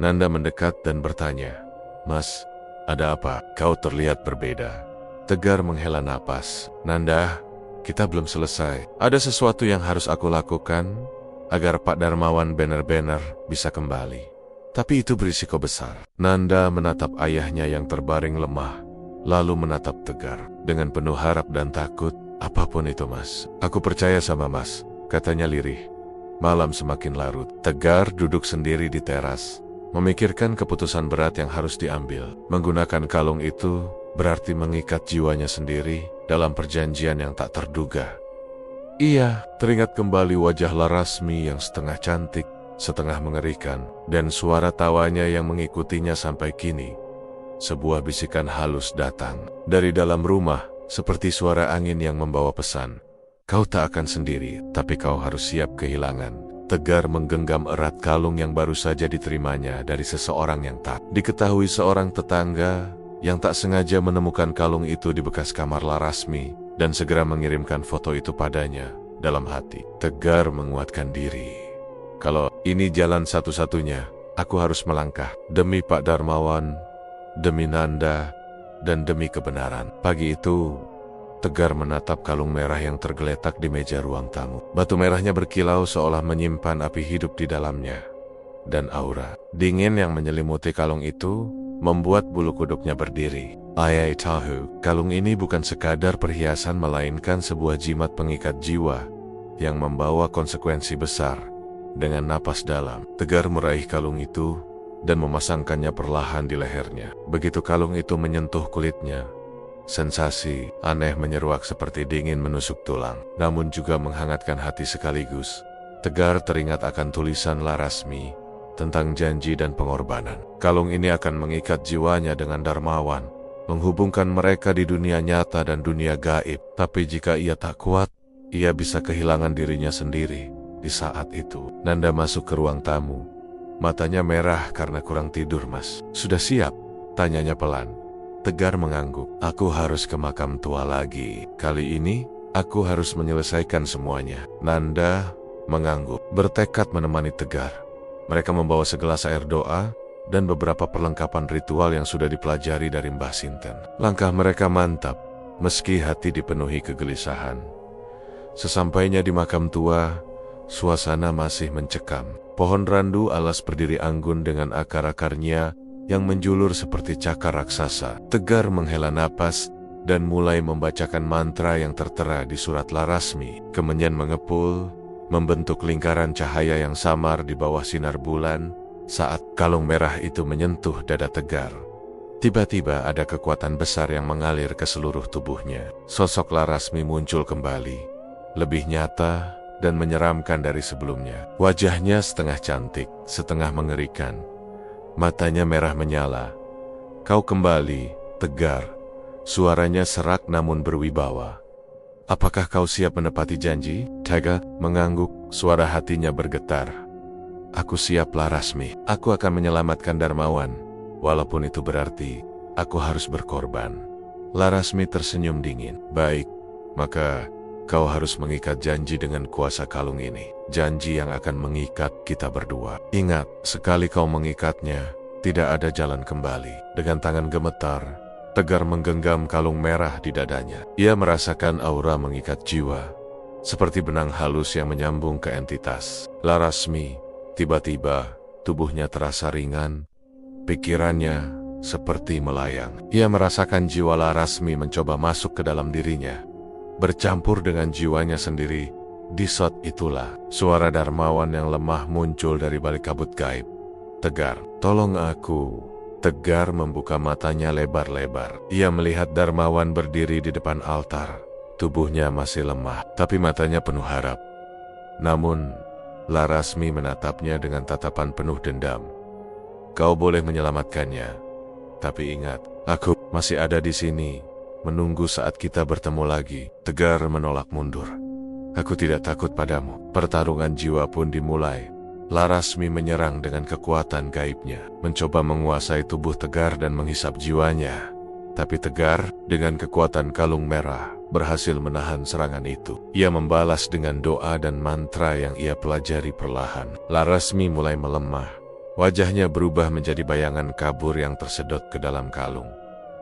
Nanda mendekat dan bertanya, "Mas, ada apa? Kau terlihat berbeda." Tegar menghela napas. "Nanda, kita belum selesai. Ada sesuatu yang harus aku lakukan agar Pak Darmawan benar-benar bisa kembali. Tapi itu berisiko besar." Nanda menatap ayahnya yang terbaring lemah, lalu menatap Tegar dengan penuh harap dan takut. "Apapun itu, Mas. Aku percaya sama Mas," katanya lirih. Malam semakin larut. Tegar duduk sendiri di teras, memikirkan keputusan berat yang harus diambil. Menggunakan kalung itu berarti mengikat jiwanya sendiri dalam perjanjian yang tak terduga. Ia teringat kembali wajah Larasmi yang setengah cantik, setengah mengerikan, dan suara tawanya yang mengikutinya sampai kini. Sebuah bisikan halus datang dari dalam rumah, seperti suara angin yang membawa pesan. "Kau tak akan sendiri, tapi kau harus siap kehilangan." Tegar menggenggam erat kalung yang baru saja diterimanya dari seseorang yang tak diketahui. Seorang tetangga yang tak sengaja menemukan kalung itu di bekas kamar Larasmi dan segera mengirimkan foto itu padanya. Dalam hati, Tegar menguatkan diri. Kalau ini jalan satu-satunya, aku harus melangkah. Demi Pak Darmawan, demi Nanda, dan demi kebenaran. Pagi itu, Tegar menatap kalung merah yang tergeletak di meja ruang tamu. Batu merahnya berkilau seolah menyimpan api hidup di dalamnya. Dan aura dingin yang menyelimuti kalung itu membuat bulu kuduknya berdiri. Ayai tahu, kalung ini bukan sekadar perhiasan melainkan sebuah jimat pengikat jiwa yang membawa konsekuensi besar. Dengan napas dalam, Tegar meraih kalung itu dan memasangkannya perlahan di lehernya. Begitu kalung itu menyentuh kulitnya, sensasi aneh menyeruak seperti dingin menusuk tulang, namun juga menghangatkan hati sekaligus. Tegar teringat akan tulisan Larasmi tentang janji dan pengorbanan. Kalung ini akan mengikat jiwanya dengan Darmawan, menghubungkan mereka di dunia nyata dan dunia gaib. Tapi jika ia tak kuat, ia bisa kehilangan dirinya sendiri. Di saat itu, Nanda masuk ke ruang tamu. Matanya merah karena kurang tidur. "Mas, sudah siap?" tanyanya pelan. Tegar mengangguk. "Aku harus ke makam tua lagi. Kali ini, aku harus menyelesaikan semuanya." Nanda mengangguk, bertekad menemani Tegar. Mereka membawa segelas air doa dan beberapa perlengkapan ritual yang sudah dipelajari dari Mbah Sinten. Langkah mereka mantap, meski hati dipenuhi kegelisahan. Sesampainya di makam tua, suasana masih mencekam. Pohon randu alas berdiri anggun dengan akar-akarnya yang menjulur seperti cakar raksasa. Tegar menghela napas dan mulai membacakan mantra yang tertera di surat Larasmi. Kemenyan mengepul, membentuk lingkaran cahaya yang samar di bawah sinar bulan. Saat kalung merah itu menyentuh dada Tegar, tiba-tiba ada kekuatan besar yang mengalir ke seluruh tubuhnya. Sosok Larasmi muncul kembali, lebih nyata dan menyeramkan dari sebelumnya. Wajahnya setengah cantik, setengah mengerikan. Matanya merah menyala. "Kau kembali, Tegar." Suaranya serak namun berwibawa. "Apakah kau siap menepati janji?" Tegar mengangguk, suara hatinya bergetar. "Aku siap, Larasmi. Aku akan menyelamatkan Darmawan, walaupun itu berarti aku harus berkorban." Larasmi tersenyum dingin. "Baik, maka kau harus mengikat janji dengan kuasa kalung ini. Janji yang akan mengikat kita berdua. Ingat, sekali kau mengikatnya, tidak ada jalan kembali." Dengan tangan gemetar, Tegar menggenggam kalung merah di dadanya. Ia merasakan aura mengikat jiwa, seperti benang halus yang menyambung ke entitas. Larasmi, tiba-tiba tubuhnya terasa ringan, pikirannya seperti melayang. Ia merasakan jiwa Larasmi mencoba masuk ke dalam dirinya, bercampur dengan jiwanya sendiri. Di saat itulah, suara Darmawan yang lemah muncul dari balik kabut gaib. "Tegar, tolong aku." Tegar membuka matanya lebar-lebar. Ia melihat Darmawan berdiri di depan altar. Tubuhnya masih lemah, tapi matanya penuh harap. Namun, Larasmi menatapnya dengan tatapan penuh dendam. "Kau boleh menyelamatkannya, tapi ingat, aku masih ada di sini, menunggu saat kita bertemu lagi." Tegar menolak mundur. "Aku tidak takut padamu." Pertarungan jiwa pun dimulai. Larasmi menyerang dengan kekuatan gaibnya, mencoba menguasai tubuh Tegar dan menghisap jiwanya. Tapi Tegar, dengan kekuatan kalung merah, berhasil menahan serangan itu. Ia membalas dengan doa dan mantra yang ia pelajari perlahan. Larasmi mulai melemah. Wajahnya berubah menjadi bayangan kabur yang tersedot ke dalam kalung.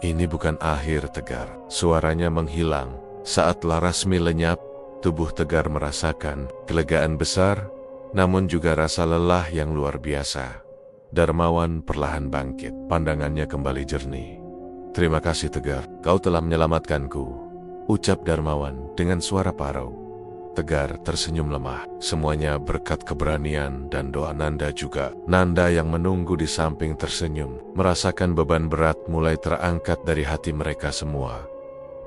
Ini bukan akhir Tegar. Suaranya menghilang. Saat Larasmi lenyap, tubuh Tegar merasakan kelegaan besar, namun juga rasa lelah yang luar biasa. Darmawan perlahan bangkit. Pandangannya kembali jernih. "Terima kasih Tegar, kau telah menyelamatkanku," ucap Darmawan dengan suara parau. Tegar tersenyum lemah. Semuanya berkat keberanian dan doa Nanda juga. Nanda yang menunggu di samping tersenyum, merasakan beban berat mulai terangkat dari hati mereka semua.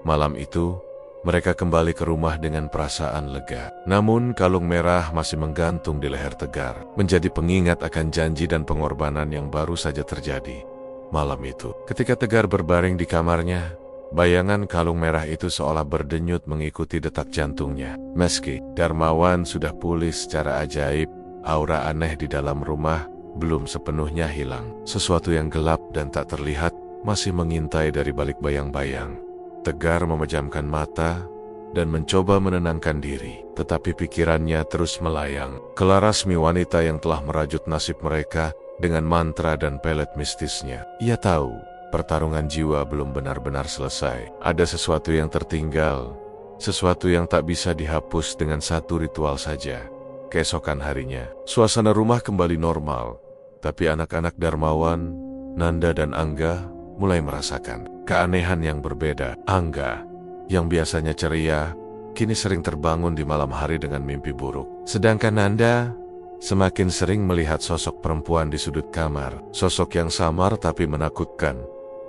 Malam itu, mereka kembali ke rumah dengan perasaan lega. Namun kalung merah masih menggantung di leher Tegar, menjadi pengingat akan janji dan pengorbanan yang baru saja terjadi. Malam itu, ketika Tegar berbaring di kamarnya, bayangan kalung merah itu seolah berdenyut mengikuti detak jantungnya. Meski Darmawan sudah pulih secara ajaib, aura aneh di dalam rumah belum sepenuhnya hilang. Sesuatu yang gelap dan tak terlihat masih mengintai dari balik bayang-bayang. Tegar memejamkan mata dan mencoba menenangkan diri, tetapi pikirannya terus melayang ke Larasmi, wanita yang telah merajut nasib mereka dengan mantra dan pelet mistisnya. Ia tahu pertarungan jiwa belum benar-benar selesai. Ada sesuatu yang tertinggal, sesuatu yang tak bisa dihapus dengan satu ritual saja. Keesokan harinya, suasana rumah kembali normal, tapi anak-anak Darmawan, Nanda dan Angga mulai merasakan keanehan yang berbeda. Angga, yang biasanya ceria, kini sering terbangun di malam hari dengan mimpi buruk. Sedangkan Nanda semakin sering melihat sosok perempuan di sudut kamar, sosok yang samar tapi menakutkan.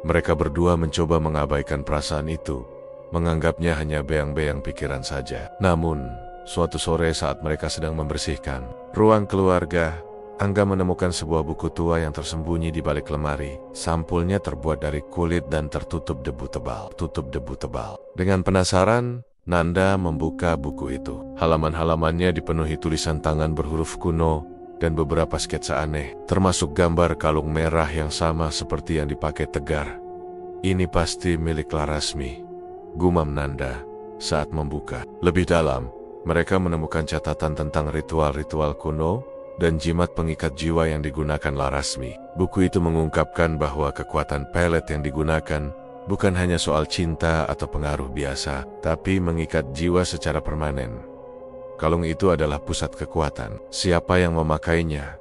Mereka berdua mencoba mengabaikan perasaan itu, menganggapnya hanya beang-beang pikiran saja. Namun, suatu sore saat mereka sedang membersihkan ruang keluarga, Angga menemukan sebuah buku tua yang tersembunyi di balik lemari. Sampulnya terbuat dari kulit dan tertutup debu tebal. Dengan penasaran, Nanda membuka buku itu. Halaman-halamannya dipenuhi tulisan tangan berhuruf kuno dan beberapa sketsa aneh, termasuk gambar kalung merah yang sama seperti yang dipakai Tegar. "Ini pasti milik Larasmi," gumam Nanda saat membuka. Lebih dalam, mereka menemukan catatan tentang ritual-ritual kuno dan jimat pengikat jiwa yang digunakan Larasmi. Buku itu mengungkapkan bahwa kekuatan pelet yang digunakan bukan hanya soal cinta atau pengaruh biasa, tapi mengikat jiwa secara permanen. Kalung itu adalah pusat kekuatan. Siapa yang memakainya,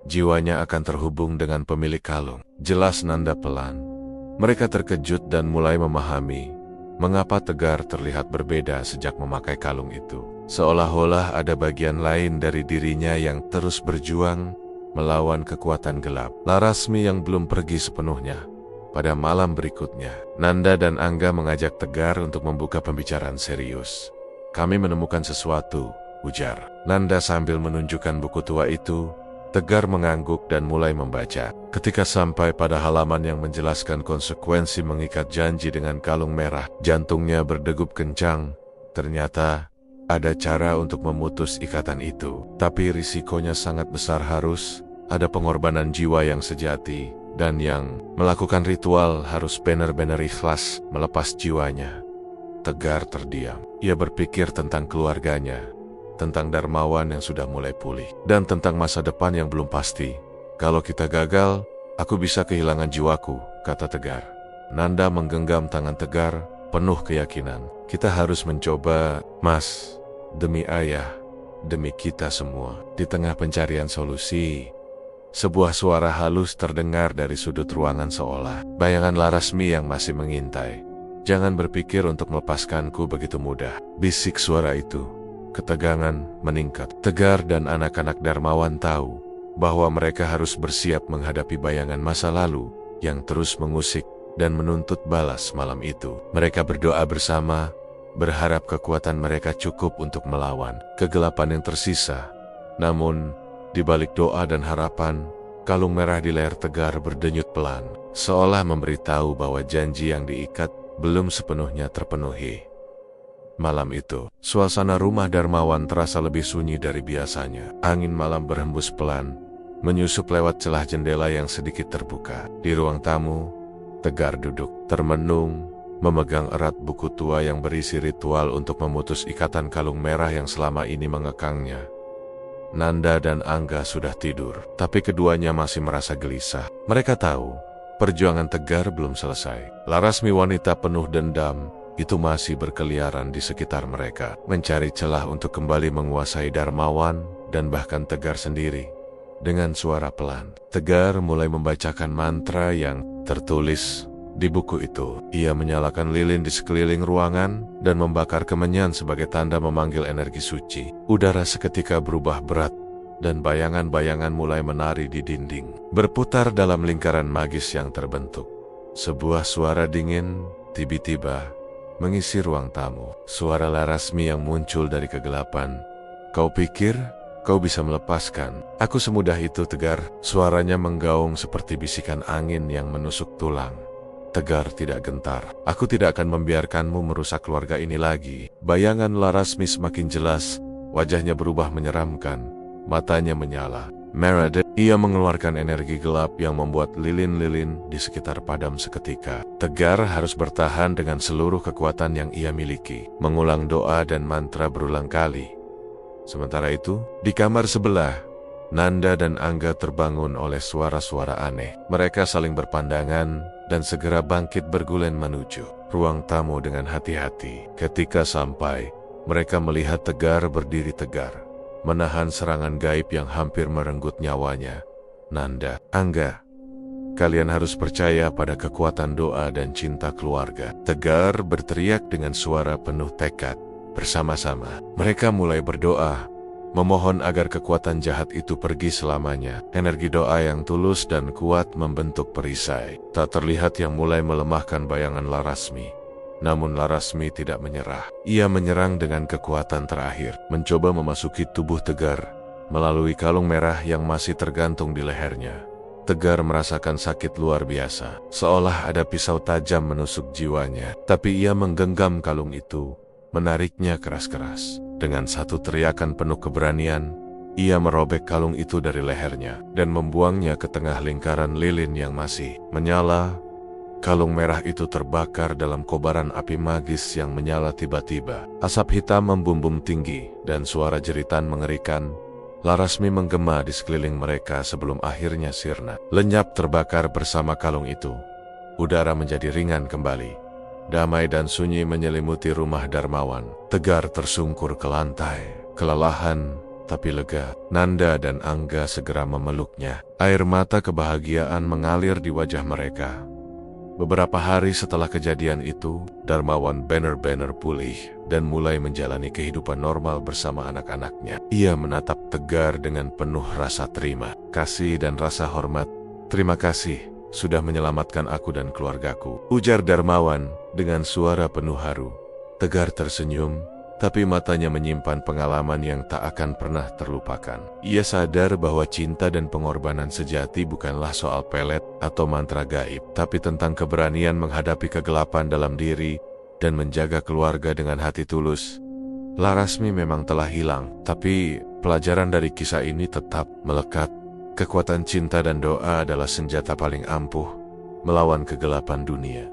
jiwanya akan terhubung dengan pemilik kalung. Jelas Nanda pelan. Mereka terkejut dan mulai memahami mengapa Tegar terlihat berbeda sejak memakai kalung itu. Seolah-olah ada bagian lain dari dirinya yang terus berjuang melawan kekuatan gelap. Larasmi yang belum pergi sepenuhnya. Pada malam berikutnya, Nanda dan Angga mengajak Tegar untuk membuka pembicaraan serius. "Kami menemukan sesuatu," ujar Nanda sambil menunjukkan buku tua itu. Tegar mengangguk dan mulai membaca. Ketika sampai pada halaman yang menjelaskan konsekuensi mengikat janji dengan kalung merah, jantungnya berdegup kencang. Ternyata ada cara untuk memutus ikatan itu, tapi risikonya sangat besar. Harus ada pengorbanan jiwa yang sejati, dan yang melakukan ritual harus benar-benar ikhlas melepas jiwanya. Tegar terdiam. Ia berpikir tentang keluarganya, tentang Darmawan yang sudah mulai pulih, dan tentang masa depan yang belum pasti. "Kalau kita gagal, aku bisa kehilangan jiwaku," kata Tegar. Nanda menggenggam tangan Tegar, penuh keyakinan. "Kita harus mencoba, Mas. Demi ayah, demi kita semua." Di tengah pencarian solusi, sebuah suara halus terdengar dari sudut ruangan seolah bayangan Larasmi yang masih mengintai. "Jangan berpikir untuk melepaskanku begitu mudah," bisik suara itu. Ketegangan meningkat. Tegar dan anak-anak Darmawan tahu bahwa mereka harus bersiap menghadapi bayangan masa lalu yang terus mengusik dan menuntut balas malam itu. Mereka berdoa bersama, berharap kekuatan mereka cukup untuk melawan kegelapan yang tersisa. Namun, di balik doa dan harapan, kalung merah di leher Tegar berdenyut pelan, seolah memberitahu bahwa janji yang diikat belum sepenuhnya terpenuhi. Malam itu, suasana rumah Darmawan terasa lebih sunyi dari biasanya. Angin malam berhembus pelan, menyusup lewat celah jendela yang sedikit terbuka. Di ruang tamu, Tegar duduk, termenung, memegang erat buku tua yang berisi ritual untuk memutus ikatan kalung merah yang selama ini mengekangnya. Nanda dan Angga sudah tidur, tapi keduanya masih merasa gelisah. Mereka tahu, perjuangan Tegar belum selesai. Larasmi wanita penuh dendam itu masih berkeliaran di sekitar mereka, mencari celah untuk kembali menguasai Darmawan dan bahkan Tegar sendiri. Dengan suara pelan, Tegar mulai membacakan mantra yang tertulis di buku itu. Ia menyalakan lilin di sekeliling ruangan dan membakar kemenyan sebagai tanda memanggil energi suci. Udara seketika berubah berat dan bayangan-bayangan mulai menari di dinding, berputar dalam lingkaran magis yang terbentuk. Sebuah suara dingin tiba-tiba mengisi ruang tamu. Suara Larasmi yang muncul dari kegelapan. "Kau pikir kau bisa melepaskan aku semudah itu, Tegar?" Suaranya menggaung seperti bisikan angin yang menusuk tulang. Tegar tidak gentar. "Aku tidak akan membiarkanmu merusak keluarga ini lagi." Bayangan Larasmi semakin jelas, wajahnya berubah menyeramkan, matanya menyala. Meredith, ia mengeluarkan energi gelap yang membuat lilin-lilin di sekitar padam seketika. Tegar harus bertahan dengan seluruh kekuatan yang ia miliki, mengulang doa dan mantra berulang kali. Sementara itu, di kamar sebelah, Nanda dan Angga terbangun oleh suara-suara aneh. Mereka saling berpandangan dan segera bangkit bergulen menuju ruang tamu dengan hati-hati. Ketika sampai, mereka melihat Tegar berdiri tegar, menahan serangan gaib yang hampir merenggut nyawanya. "Nanda, Angga, kalian harus percaya pada kekuatan doa dan cinta keluarga." Tegar berteriak dengan suara penuh tekad. Bersama-sama, mereka mulai berdoa, memohon agar kekuatan jahat itu pergi selamanya. Energi doa yang tulus dan kuat membentuk perisai, tak terlihat yang mulai melemahkan bayangan Larasmi. Namun Larasmi tidak menyerah. Ia menyerang dengan kekuatan terakhir, mencoba memasuki tubuh Tegar melalui kalung merah yang masih tergantung di lehernya. Tegar merasakan sakit luar biasa, seolah ada pisau tajam menusuk jiwanya. Tapi ia menggenggam kalung itu, menariknya keras-keras. Dengan satu teriakan penuh keberanian, ia merobek kalung itu dari lehernya dan membuangnya ke tengah lingkaran lilin yang masih menyala. Kalung merah itu terbakar dalam kobaran api magis yang menyala tiba-tiba. Asap hitam membumbung tinggi dan suara jeritan mengerikan. Larasmi menggema di sekeliling mereka sebelum akhirnya sirna, lenyap terbakar bersama kalung itu. Udara menjadi ringan kembali. Damai dan sunyi menyelimuti rumah Darmawan. Tegar tersungkur ke lantai, kelelahan tapi lega. Nanda dan Angga segera memeluknya. Air mata kebahagiaan mengalir di wajah mereka. Beberapa hari setelah kejadian itu, Darmawan benar-benar pulih dan mulai menjalani kehidupan normal bersama anak-anaknya. Ia menatap Tegar dengan penuh rasa terima kasih dan rasa hormat. "Terima kasih sudah menyelamatkan aku dan keluargaku," ujar Darmawan dengan suara penuh haru. Tegar tersenyum, tapi matanya menyimpan pengalaman yang tak akan pernah terlupakan. Ia sadar bahwa cinta dan pengorbanan sejati bukanlah soal pelet atau mantra gaib, tapi tentang keberanian menghadapi kegelapan dalam diri dan menjaga keluarga dengan hati tulus. Larasmi memang telah hilang, tapi pelajaran dari kisah ini tetap melekat. Kekuatan cinta dan doa adalah senjata paling ampuh melawan kegelapan dunia.